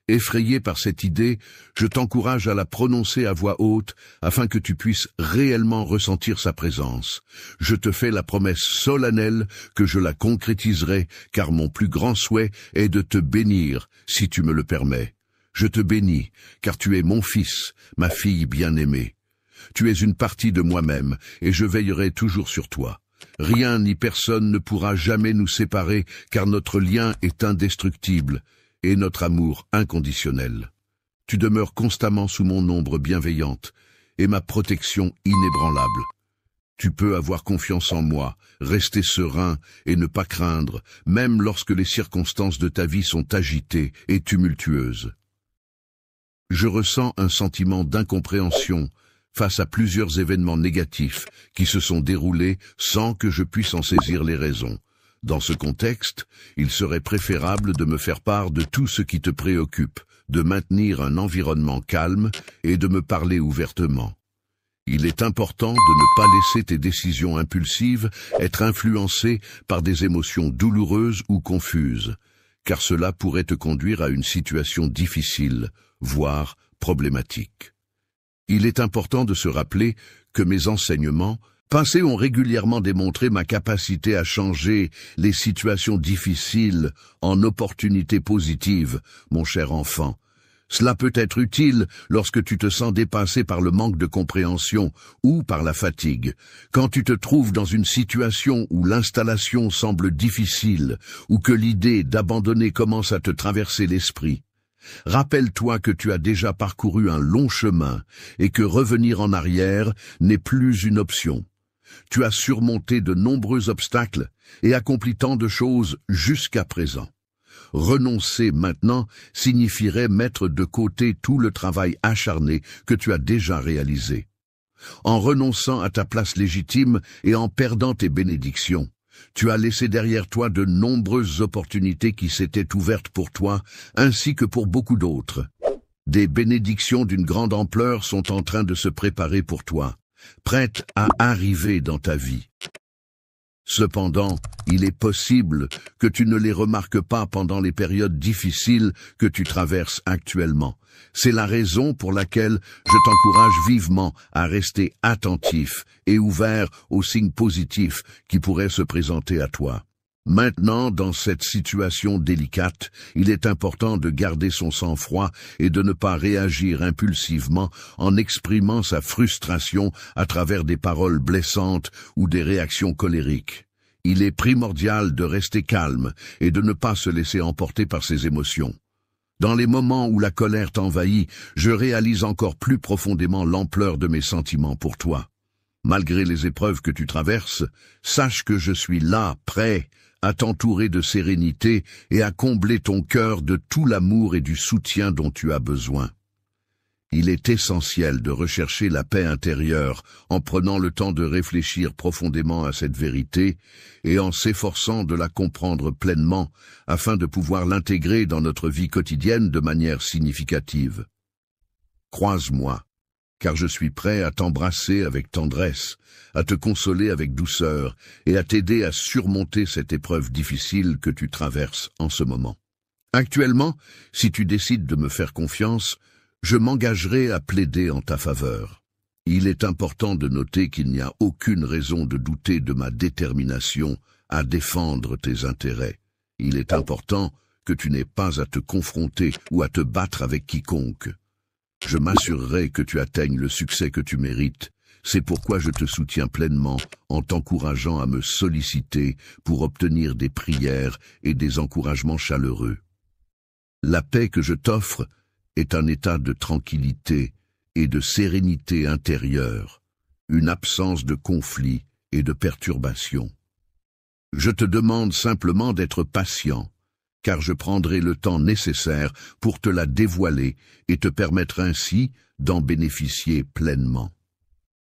Effrayé par cette idée, je t'encourage à la prononcer à voix haute afin que tu puisses réellement ressentir sa présence. Je te fais la promesse solennelle que je la concrétiserai, car mon plus grand souhait est de te bénir, si tu me le permets. Je te bénis, car tu es mon fils, ma fille bien-aimée. Tu es une partie de moi-même, et je veillerai toujours sur toi. Rien ni personne ne pourra jamais nous séparer, car notre lien est indestructible, et notre amour inconditionnel. Tu demeures constamment sous mon ombre bienveillante, et ma protection inébranlable. Tu peux avoir confiance en moi, rester serein et ne pas craindre, même lorsque les circonstances de ta vie sont agitées et tumultueuses. Je ressens un sentiment d'incompréhension face à plusieurs événements négatifs qui se sont déroulés sans que je puisse en saisir les raisons. Dans ce contexte, il serait préférable de me faire part de tout ce qui te préoccupe, de maintenir un environnement calme et de me parler ouvertement. Il est important de ne pas laisser tes décisions impulsives être influencées par des émotions douloureuses ou confuses, car cela pourrait te conduire à une situation difficile, voire problématique. Il est important de se rappeler que mes enseignements passés ont régulièrement démontré ma capacité à changer les situations difficiles en opportunités positives, mon cher enfant. Cela peut être utile lorsque tu te sens dépassé par le manque de compréhension ou par la fatigue, quand tu te trouves dans une situation où l'installation semble difficile ou que l'idée d'abandonner commence à te traverser l'esprit. Rappelle-toi que tu as déjà parcouru un long chemin et que revenir en arrière n'est plus une option. Tu as surmonté de nombreux obstacles et accompli tant de choses jusqu'à présent. Renoncer maintenant signifierait mettre de côté tout le travail acharné que tu as déjà réalisé. En renonçant à ta place légitime et en perdant tes bénédictions, Tu as laissé derrière toi de nombreuses opportunités qui s'étaient ouvertes pour toi, ainsi que pour beaucoup d'autres. Des bénédictions d'une grande ampleur sont en train de se préparer pour toi, prêtes à arriver dans ta vie. Cependant, il est possible que tu ne les remarques pas pendant les périodes difficiles que tu traverses actuellement. C'est la raison pour laquelle je t'encourage vivement à rester attentif et ouvert aux signes positifs qui pourraient se présenter à toi. Maintenant, dans cette situation délicate, il est important de garder son sang-froid et de ne pas réagir impulsivement en exprimant sa frustration à travers des paroles blessantes ou des réactions colériques. Il est primordial de rester calme et de ne pas se laisser emporter par ses émotions. Dans les moments où la colère t'envahit, je réalise encore plus profondément l'ampleur de mes sentiments pour toi. Malgré les épreuves que tu traverses, sache que je suis là, prêt à t'entourer de sérénité et à combler ton cœur de tout l'amour et du soutien dont tu as besoin. Il est essentiel de rechercher la paix intérieure en prenant le temps de réfléchir profondément à cette vérité et en s'efforçant de la comprendre pleinement afin de pouvoir l'intégrer dans notre vie quotidienne de manière significative. Croise-moi, car je suis prêt à t'embrasser avec tendresse, à te consoler avec douceur et à t'aider à surmonter cette épreuve difficile que tu traverses en ce moment. Actuellement, si tu décides de me faire confiance, je m'engagerai à plaider en ta faveur. Il est important de noter qu'il n'y a aucune raison de douter de ma détermination à défendre tes intérêts. Il est important que tu n'aies pas à te confronter ou à te battre avec quiconque. Je m'assurerai que tu atteignes le succès que tu mérites. C'est pourquoi je te soutiens pleinement en t'encourageant à me solliciter pour obtenir des prières et des encouragements chaleureux. La paix que je t'offre est un état de tranquillité et de sérénité intérieure, une absence de conflit et de perturbation. Je te demande simplement d'être patient, car je prendrai le temps nécessaire pour te la dévoiler et te permettre ainsi d'en bénéficier pleinement.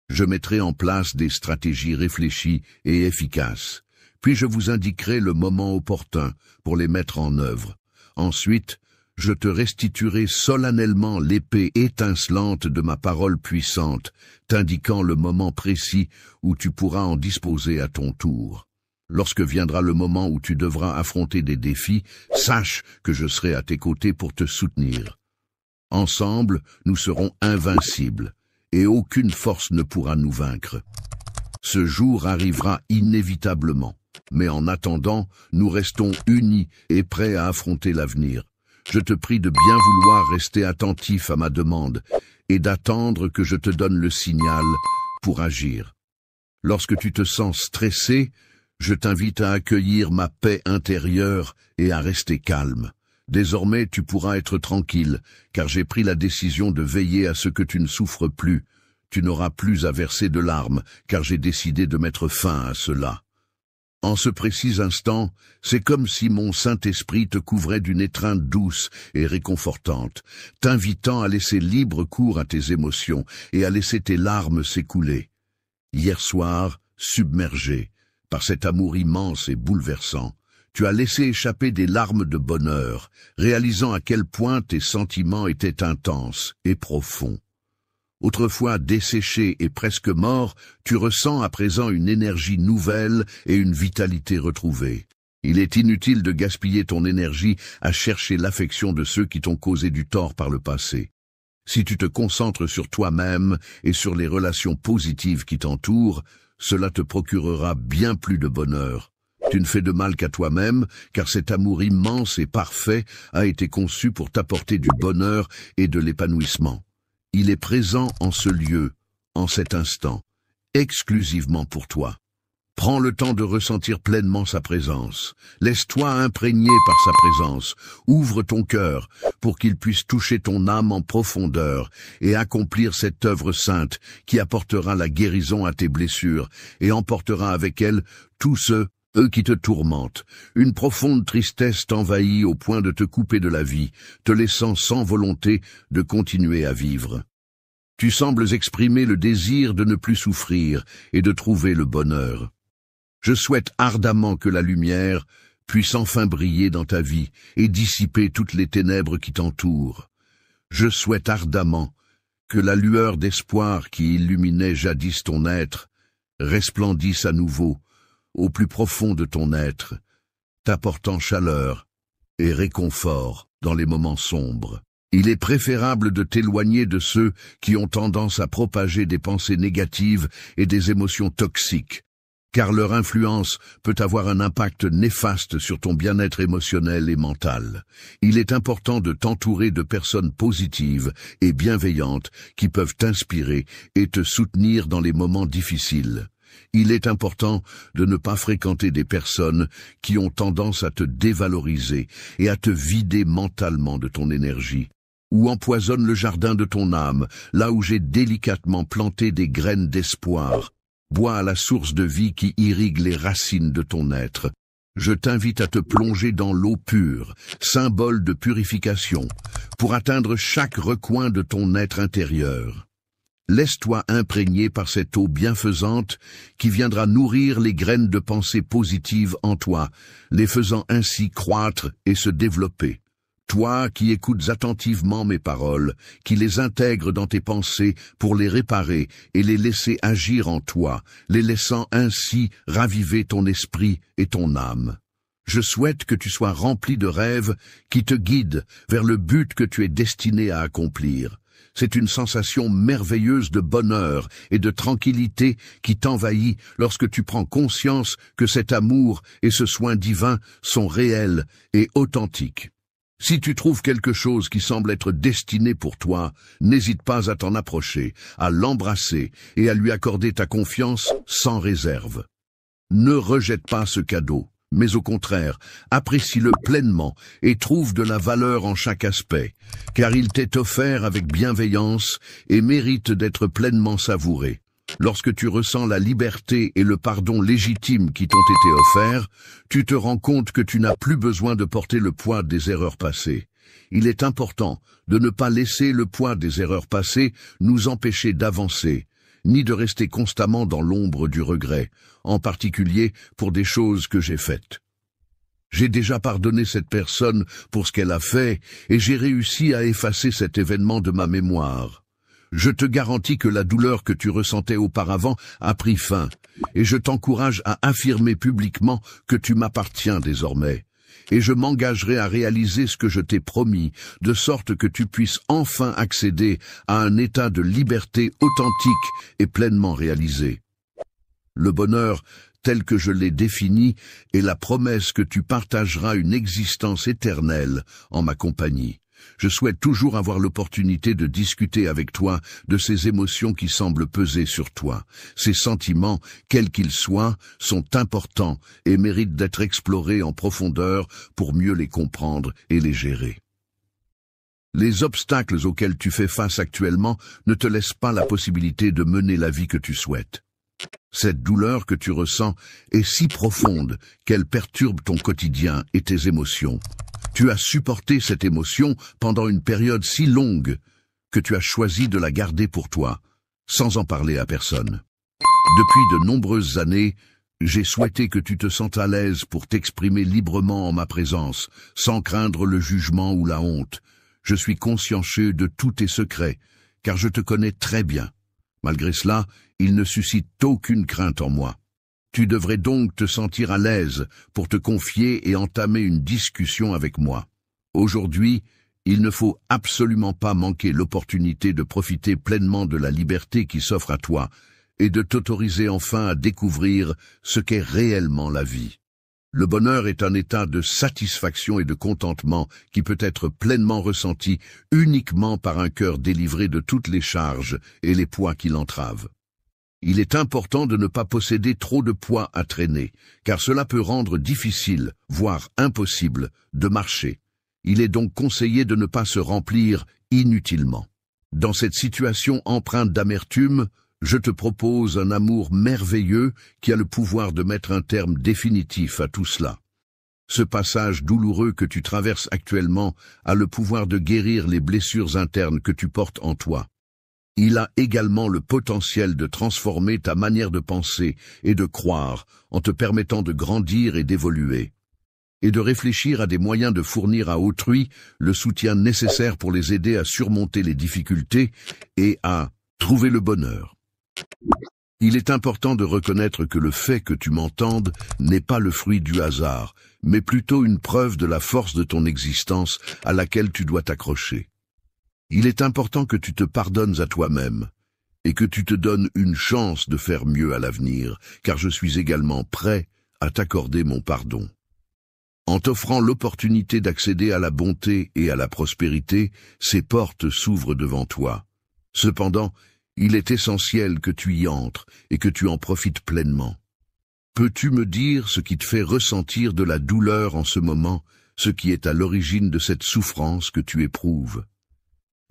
Je mettrai en place des stratégies réfléchies et efficaces, puis je vous indiquerai le moment opportun pour les mettre en œuvre. Ensuite, je te restituerai solennellement l'épée étincelante de ma parole puissante, t'indiquant le moment précis où tu pourras en disposer à ton tour. Lorsque viendra le moment où tu devras affronter des défis, sache que je serai à tes côtés pour te soutenir. Ensemble, nous serons invincibles, et aucune force ne pourra nous vaincre. Ce jour arrivera inévitablement, mais en attendant, nous restons unis et prêts à affronter l'avenir. Je te prie de bien vouloir rester attentif à ma demande et d'attendre que je te donne le signal pour agir. Lorsque tu te sens stressé, je t'invite à accueillir ma paix intérieure et à rester calme. Désormais, tu pourras être tranquille, car j'ai pris la décision de veiller à ce que tu ne souffres plus. Tu n'auras plus à verser de larmes, car j'ai décidé de mettre fin à cela. En ce précis instant, c'est comme si mon Saint-Esprit te couvrait d'une étreinte douce et réconfortante, t'invitant à laisser libre cours à tes émotions et à laisser tes larmes s'écouler. Hier soir, submergé par cet amour immense et bouleversant, tu as laissé échapper des larmes de bonheur, réalisant à quel point tes sentiments étaient intenses et profonds. Autrefois desséché et presque mort, tu ressens à présent une énergie nouvelle et une vitalité retrouvée. Il est inutile de gaspiller ton énergie à chercher l'affection de ceux qui t'ont causé du tort par le passé. Si tu te concentres sur toi-même et sur les relations positives qui t'entourent, cela te procurera bien plus de bonheur. Tu ne fais de mal qu'à toi-même, car cet amour immense et parfait a été conçu pour t'apporter du bonheur et de l'épanouissement. Il est présent en ce lieu, en cet instant, exclusivement pour toi. Prends le temps de ressentir pleinement sa présence. Laisse-toi imprégner par sa présence. Ouvre ton cœur pour qu'il puisse toucher ton âme en profondeur et accomplir cette œuvre sainte qui apportera la guérison à tes blessures et emportera avec elle tous ceux qui te tourmentent. Une profonde tristesse t'envahit au point de te couper de la vie, te laissant sans volonté de continuer à vivre. Tu sembles exprimer le désir de ne plus souffrir et de trouver le bonheur. Je souhaite ardemment que la lumière puisse enfin briller dans ta vie et dissiper toutes les ténèbres qui t'entourent. Je souhaite ardemment que la lueur d'espoir qui illuminait jadis ton être resplendisse à nouveau au plus profond de ton être, t'apportant chaleur et réconfort dans les moments sombres. Il est préférable de t'éloigner de ceux qui ont tendance à propager des pensées négatives et des émotions toxiques, car leur influence peut avoir un impact néfaste sur ton bien-être émotionnel et mental. Il est important de t'entourer de personnes positives et bienveillantes qui peuvent t'inspirer et te soutenir dans les moments difficiles. Il est important de ne pas fréquenter des personnes qui ont tendance à te dévaloriser et à te vider mentalement de ton énergie, ou empoisonnent le jardin de ton âme, là où j'ai délicatement planté des graines d'espoir. Bois à la source de vie qui irrigue les racines de ton être. Je t'invite à te plonger dans l'eau pure, symbole de purification, pour atteindre chaque recoin de ton être intérieur. Laisse-toi imprégner par cette eau bienfaisante qui viendra nourrir les graines de pensée positives en toi, les faisant ainsi croître et se développer. Toi qui écoutes attentivement mes paroles, qui les intègres dans tes pensées pour les réparer et les laisser agir en toi, les laissant ainsi raviver ton esprit et ton âme. Je souhaite que tu sois rempli de rêves qui te guident vers le but que tu es destiné à accomplir. C'est une sensation merveilleuse de bonheur et de tranquillité qui t'envahit lorsque tu prends conscience que cet amour et ce soin divin sont réels et authentiques. Si tu trouves quelque chose qui semble être destiné pour toi, n'hésite pas à t'en approcher, à l'embrasser et à lui accorder ta confiance sans réserve. Ne rejette pas ce cadeau, mais au contraire, apprécie-le pleinement et trouve de la valeur en chaque aspect, car il t'est offert avec bienveillance et mérite d'être pleinement savouré. Lorsque tu ressens la liberté et le pardon légitime qui t'ont été offerts, tu te rends compte que tu n'as plus besoin de porter le poids des erreurs passées. Il est important de ne pas laisser le poids des erreurs passées nous empêcher d'avancer, ni de rester constamment dans l'ombre du regret, en particulier pour des choses que j'ai faites. J'ai déjà pardonné cette personne pour ce qu'elle a fait et j'ai réussi à effacer cet événement de ma mémoire. Je te garantis que la douleur que tu ressentais auparavant a pris fin, et je t'encourage à affirmer publiquement que tu m'appartiens désormais. Et je m'engagerai à réaliser ce que je t'ai promis, de sorte que tu puisses enfin accéder à un état de liberté authentique et pleinement réalisé. Le bonheur, tel que je l'ai défini, est la promesse que tu partageras une existence éternelle en ma compagnie. Je souhaite toujours avoir l'opportunité de discuter avec toi de ces émotions qui semblent peser sur toi. Ces sentiments, quels qu'ils soient, sont importants et méritent d'être explorés en profondeur pour mieux les comprendre et les gérer. Les obstacles auxquels tu fais face actuellement ne te laissent pas la possibilité de mener la vie que tu souhaites. Cette douleur que tu ressens est si profonde qu'elle perturbe ton quotidien et tes émotions. Tu as supporté cette émotion pendant une période si longue que tu as choisi de la garder pour toi, sans en parler à personne. Depuis de nombreuses années, j'ai souhaité que tu te sentes à l'aise pour t'exprimer librement en ma présence, sans craindre le jugement ou la honte. Je suis consciencieux de tous tes secrets, car je te connais très bien. Malgré cela, il ne suscite aucune crainte en moi. Tu devrais donc te sentir à l'aise pour te confier et entamer une discussion avec moi. Aujourd'hui, il ne faut absolument pas manquer l'opportunité de profiter pleinement de la liberté qui s'offre à toi et de t'autoriser enfin à découvrir ce qu'est réellement la vie. Le bonheur est un état de satisfaction et de contentement qui peut être pleinement ressenti uniquement par un cœur délivré de toutes les charges et les poids qui l'entravent. Il est important de ne pas posséder trop de poids à traîner, car cela peut rendre difficile, voire impossible, de marcher. Il est donc conseillé de ne pas se remplir inutilement. Dans cette situation empreinte d'amertume, je te propose un amour merveilleux qui a le pouvoir de mettre un terme définitif à tout cela. Ce passage douloureux que tu traverses actuellement a le pouvoir de guérir les blessures internes que tu portes en toi. il a également le potentiel de transformer ta manière de penser et de croire en te permettant de grandir et d'évoluer, et de réfléchir à des moyens de fournir à autrui le soutien nécessaire pour les aider à surmonter les difficultés et à trouver le bonheur. Il est important de reconnaître que le fait que tu m'entendes n'est pas le fruit du hasard, mais plutôt une preuve de la force de ton existence à laquelle tu dois t'accrocher. Il est important que tu te pardonnes à toi-même et que tu te donnes une chance de faire mieux à l'avenir, car je suis également prêt à t'accorder mon pardon. En t'offrant l'opportunité d'accéder à la bonté et à la prospérité, ces portes s'ouvrent devant toi. Cependant, il est essentiel que tu y entres et que tu en profites pleinement. Peux-tu me dire ce qui te fait ressentir de la douleur en ce moment, ce qui est à l'origine de cette souffrance que tu éprouves?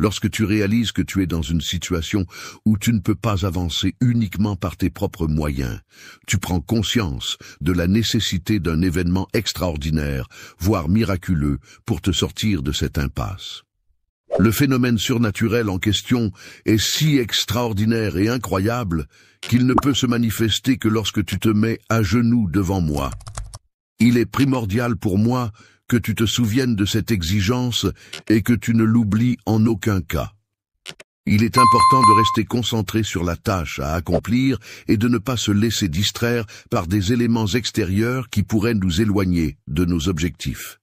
Lorsque tu réalises que tu es dans une situation où tu ne peux pas avancer uniquement par tes propres moyens, tu prends conscience de la nécessité d'un événement extraordinaire, voire miraculeux, pour te sortir de cette impasse. Le phénomène surnaturel en question est si extraordinaire et incroyable qu'il ne peut se manifester que lorsque tu te mets à genoux devant moi. Il est primordial pour moi que tu te souviennes de cette exigence et que tu ne l'oublies en aucun cas. Il est important de rester concentré sur la tâche à accomplir et de ne pas se laisser distraire par des éléments extérieurs qui pourraient nous éloigner de nos objectifs.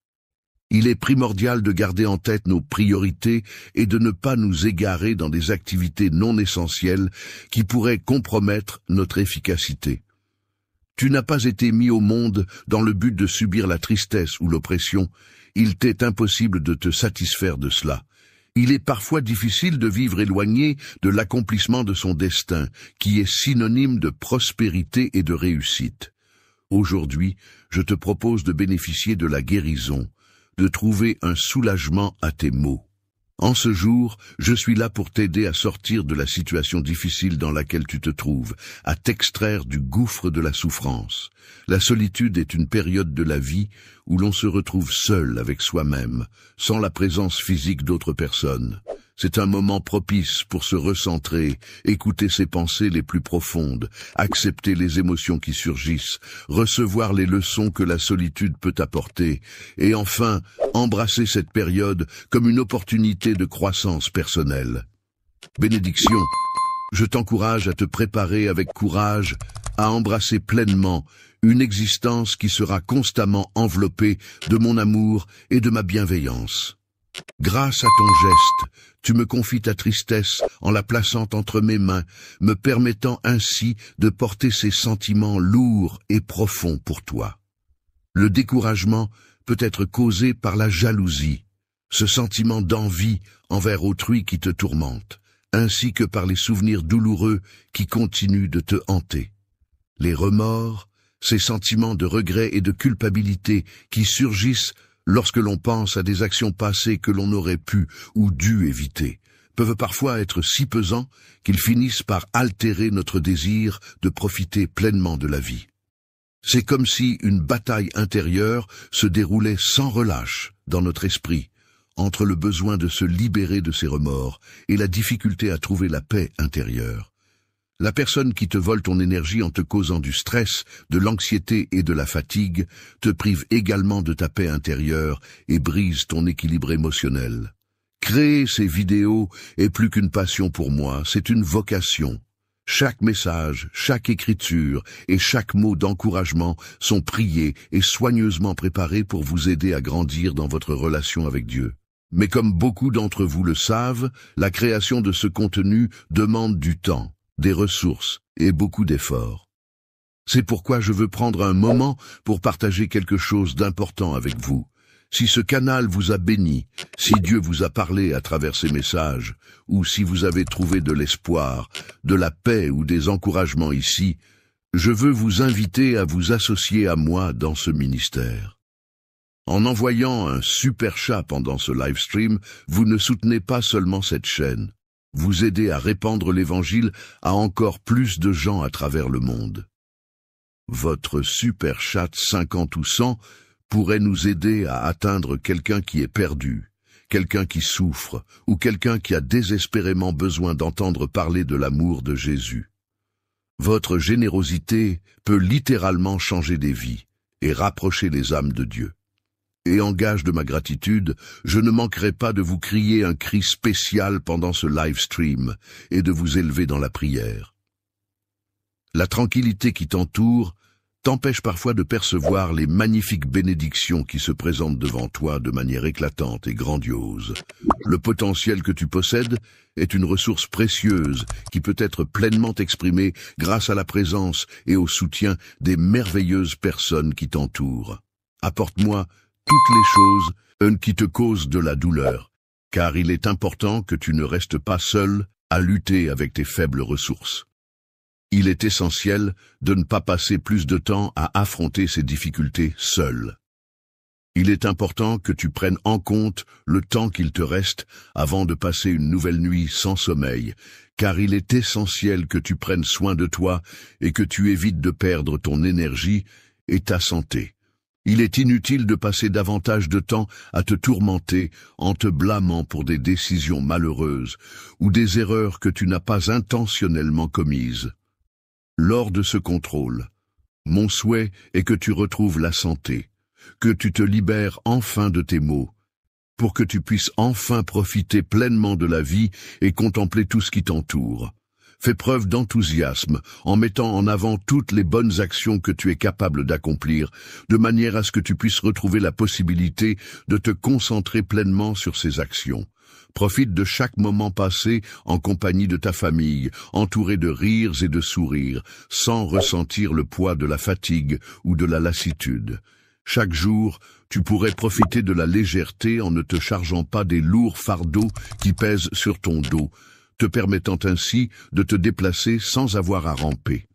Il est primordial de garder en tête nos priorités et de ne pas nous égarer dans des activités non essentielles qui pourraient compromettre notre efficacité. Tu n'as pas été mis au monde dans le but de subir la tristesse ou l'oppression. Il t'est impossible de te satisfaire de cela. Il est parfois difficile de vivre éloigné de l'accomplissement de son destin, qui est synonyme de prospérité et de réussite. Aujourd'hui, je te propose de bénéficier de la guérison, de trouver un soulagement à tes maux. En ce jour, je suis là pour t'aider à sortir de la situation difficile dans laquelle tu te trouves, à t'extraire du gouffre de la souffrance. La solitude est une période de la vie où l'on se retrouve seul avec soi-même, sans la présence physique d'autres personnes. C'est un moment propice pour se recentrer, écouter ses pensées les plus profondes, accepter les émotions qui surgissent, recevoir les leçons que la solitude peut apporter, et enfin, embrasser cette période comme une opportunité de croissance personnelle. Bénédiction, je t'encourage à te préparer avec courage, à embrasser pleinement une existence qui sera constamment enveloppée de mon amour et de ma bienveillance. Grâce à ton geste, tu me confies ta tristesse en la plaçant entre mes mains, me permettant ainsi de porter ces sentiments lourds et profonds pour toi. Le découragement peut être causé par la jalousie, ce sentiment d'envie envers autrui qui te tourmente, ainsi que par les souvenirs douloureux qui continuent de te hanter. Les remords, ces sentiments de regret et de culpabilité qui surgissent lorsque l'on pense à des actions passées que l'on aurait pu ou dû éviter, peuvent parfois être si pesants qu'ils finissent par altérer notre désir de profiter pleinement de la vie. C'est comme si une bataille intérieure se déroulait sans relâche dans notre esprit, entre le besoin de se libérer de ces remords et la difficulté à trouver la paix intérieure. La personne qui te vole ton énergie en te causant du stress, de l'anxiété et de la fatigue te prive également de ta paix intérieure et brise ton équilibre émotionnel. Créer ces vidéos est plus qu'une passion pour moi, c'est une vocation. Chaque message, chaque écriture et chaque mot d'encouragement sont priés et soigneusement préparés pour vous aider à grandir dans votre relation avec Dieu. Mais comme beaucoup d'entre vous le savent, la création de ce contenu demande du temps, des ressources et beaucoup d'efforts. C'est pourquoi je veux prendre un moment pour partager quelque chose d'important avec vous. Si ce canal vous a béni, si Dieu vous a parlé à travers ces messages, ou si vous avez trouvé de l'espoir, de la paix ou des encouragements ici, je veux vous inviter à vous associer à moi dans ce ministère. En envoyant un super chat pendant ce live stream, vous ne soutenez pas seulement cette chaîne. Vous aidez à répandre l'évangile à encore plus de gens à travers le monde. Votre super chat 50 ou 100 pourrait nous aider à atteindre quelqu'un qui est perdu, quelqu'un qui souffre, ou quelqu'un qui a désespérément besoin d'entendre parler de l'amour de Jésus. Votre générosité peut littéralement changer des vies et rapprocher les âmes de Dieu. Et en gage de ma gratitude, je ne manquerai pas de vous crier un cri spécial pendant ce live stream et de vous élever dans la prière. La tranquillité qui t'entoure t'empêche parfois de percevoir les magnifiques bénédictions qui se présentent devant toi de manière éclatante et grandiose. Le potentiel que tu possèdes est une ressource précieuse qui peut être pleinement exprimée grâce à la présence et au soutien des merveilleuses personnes qui t'entourent. Apporte-moi toutes les choses qui te causent de la douleur, car il est important que tu ne restes pas seul à lutter avec tes faibles ressources. Il est essentiel de ne pas passer plus de temps à affronter ces difficultés seul. Il est important que tu prennes en compte le temps qu'il te reste avant de passer une nouvelle nuit sans sommeil, car il est essentiel que tu prennes soin de toi et que tu évites de perdre ton énergie et ta santé. Il est inutile de passer davantage de temps à te tourmenter en te blâmant pour des décisions malheureuses ou des erreurs que tu n'as pas intentionnellement commises. Lors de ce contrôle, mon souhait est que tu retrouves la santé, que tu te libères enfin de tes maux, pour que tu puisses enfin profiter pleinement de la vie et contempler tout ce qui t'entoure. Fais preuve d'enthousiasme en mettant en avant toutes les bonnes actions que tu es capable d'accomplir, de manière à ce que tu puisses retrouver la possibilité de te concentrer pleinement sur ces actions. Profite de chaque moment passé en compagnie de ta famille, entouré de rires et de sourires, sans ressentir le poids de la fatigue ou de la lassitude. Chaque jour, tu pourrais profiter de la légèreté en ne te chargeant pas des lourds fardeaux qui pèsent sur ton dos, te permettant ainsi de te déplacer sans avoir à ramper.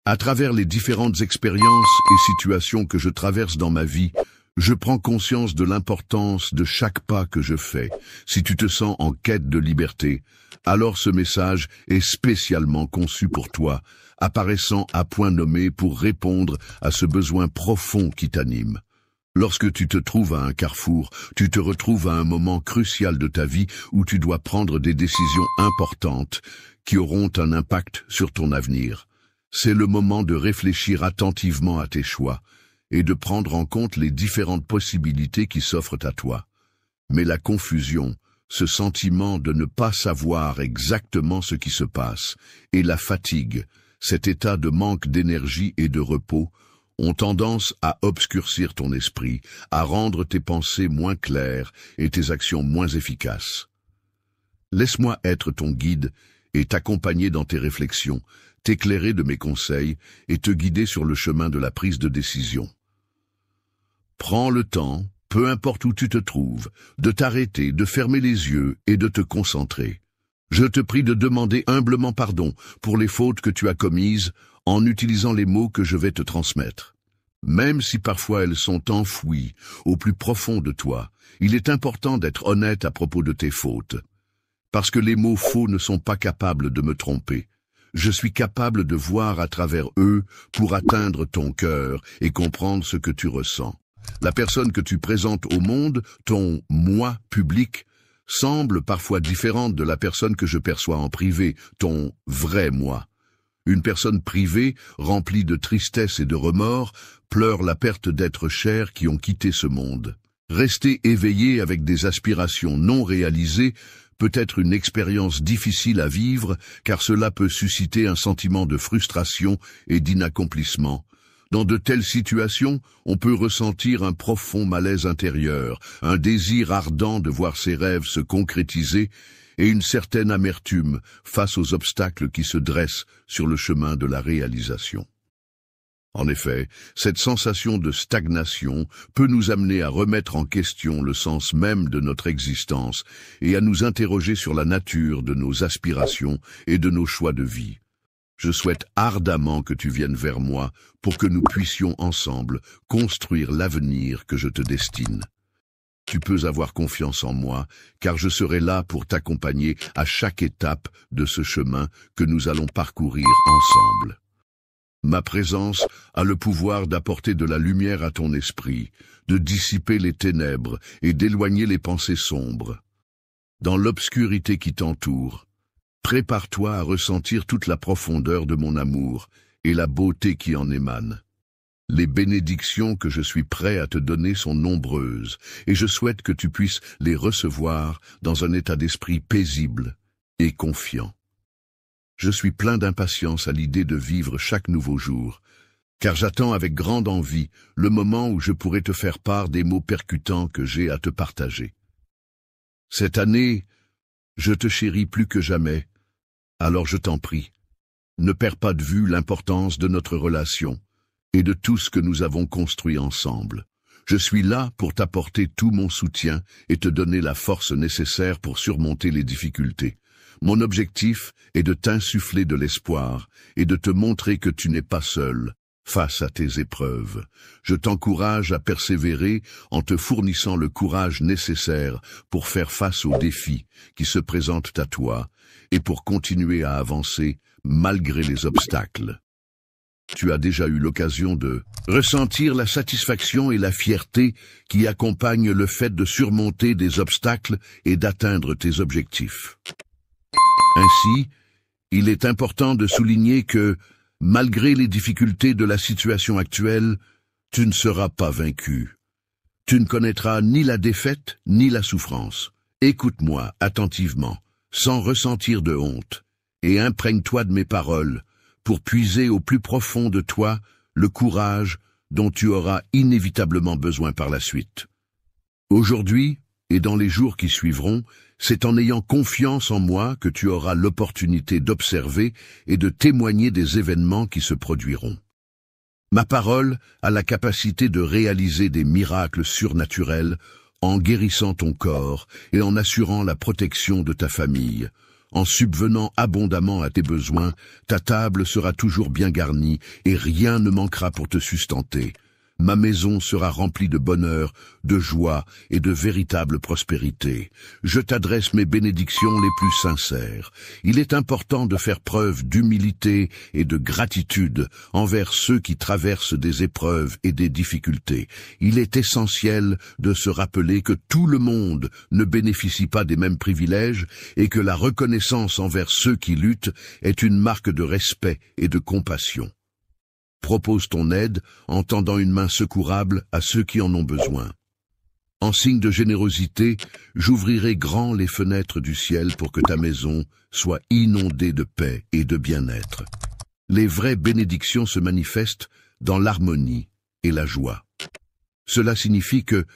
À travers les différentes expériences et situations que je traverse dans ma vie, je prends conscience de l'importance de chaque pas que je fais. Si tu te sens en quête de liberté, alors ce message est spécialement conçu pour toi, apparaissant à point nommé pour répondre à ce besoin profond qui t'anime. Lorsque tu te trouves à un carrefour, tu te retrouves à un moment crucial de ta vie où tu dois prendre des décisions importantes qui auront un impact sur ton avenir. C'est le moment de réfléchir attentivement à tes choix et de prendre en compte les différentes possibilités qui s'offrent à toi. Mais la confusion, ce sentiment de ne pas savoir exactement ce qui se passe, et la fatigue, cet état de manque d'énergie et de repos, ont tendance à obscurcir ton esprit, à rendre tes pensées moins claires et tes actions moins efficaces. Laisse-moi être ton guide et t'accompagner dans tes réflexions, t'éclairer de mes conseils et te guider sur le chemin de la prise de décision. Prends le temps, peu importe où tu te trouves, de t'arrêter, de fermer les yeux et de te concentrer. Je te prie de demander humblement pardon pour les fautes que tu as commises en utilisant les mots que je vais te transmettre. Même si parfois elles sont enfouies au plus profond de toi, il est important d'être honnête à propos de tes fautes. Parce que les mots faux ne sont pas capables de me tromper. Je suis capable de voir à travers eux pour atteindre ton cœur et comprendre ce que tu ressens. La personne que tu présentes au monde, ton « moi » public, semble parfois différente de la personne que je perçois en privé, ton « vrai moi ». Une personne privée, remplie de tristesse et de remords, pleure la perte d'êtres chers qui ont quitté ce monde. Rester éveillé avec des aspirations non réalisées peut être une expérience difficile à vivre, car cela peut susciter un sentiment de frustration et d'inaccomplissement. Dans de telles situations, on peut ressentir un profond malaise intérieur, un désir ardent de voir ses rêves se concrétiser et une certaine amertume face aux obstacles qui se dressent sur le chemin de la réalisation. En effet, cette sensation de stagnation peut nous amener à remettre en question le sens même de notre existence et à nous interroger sur la nature de nos aspirations et de nos choix de vie. Je souhaite ardemment que tu viennes vers moi pour que nous puissions ensemble construire l'avenir que je te destine. Tu peux avoir confiance en moi, car je serai là pour t'accompagner à chaque étape de ce chemin que nous allons parcourir ensemble. Ma présence a le pouvoir d'apporter de la lumière à ton esprit, de dissiper les ténèbres et d'éloigner les pensées sombres. Dans l'obscurité qui t'entoure, prépare-toi à ressentir toute la profondeur de mon amour et la beauté qui en émane. Les bénédictions que je suis prêt à te donner sont nombreuses, et je souhaite que tu puisses les recevoir dans un état d'esprit paisible et confiant. Je suis plein d'impatience à l'idée de vivre chaque nouveau jour, car j'attends avec grande envie le moment où je pourrai te faire part des mots percutants que j'ai à te partager. Cette année, je te chéris plus que jamais, alors je t'en prie, ne perds pas de vue l'importance de notre relation et de tout ce que nous avons construit ensemble. Je suis là pour t'apporter tout mon soutien et te donner la force nécessaire pour surmonter les difficultés. Mon objectif est de t'insuffler de l'espoir et de te montrer que tu n'es pas seul face à tes épreuves. Je t'encourage à persévérer en te fournissant le courage nécessaire pour faire face aux défis qui se présentent à toi et pour continuer à avancer malgré les obstacles. Tu as déjà eu l'occasion de ressentir la satisfaction et la fierté qui accompagnent le fait de surmonter des obstacles et d'atteindre tes objectifs. Ainsi, il est important de souligner que, malgré les difficultés de la situation actuelle, tu ne seras pas vaincu. Tu ne connaîtras ni la défaite ni la souffrance. Écoute-moi attentivement, sans ressentir de honte, et imprègne-toi de mes paroles, pour puiser au plus profond de toi le courage dont tu auras inévitablement besoin par la suite. Aujourd'hui, et dans les jours qui suivront, c'est en ayant confiance en moi que tu auras l'opportunité d'observer et de témoigner des événements qui se produiront. Ma parole a la capacité de réaliser des miracles surnaturels en guérissant ton corps et en assurant la protection de ta famille. En subvenant abondamment à tes besoins, ta table sera toujours bien garnie et rien ne manquera pour te sustenter. Ma maison sera remplie de bonheur, de joie et de véritable prospérité. Je t'adresse mes bénédictions les plus sincères. Il est important de faire preuve d'humilité et de gratitude envers ceux qui traversent des épreuves et des difficultés. Il est essentiel de se rappeler que tout le monde ne bénéficie pas des mêmes privilèges et que la reconnaissance envers ceux qui luttent est une marque de respect et de compassion. Propose ton aide en tendant une main secourable à ceux qui en ont besoin. En signe de générosité, j'ouvrirai grand les fenêtres du ciel pour que ta maison soit inondée de paix et de bien-être. Les vraies bénédictions se manifestent dans l'harmonie et la joie. Cela signifie que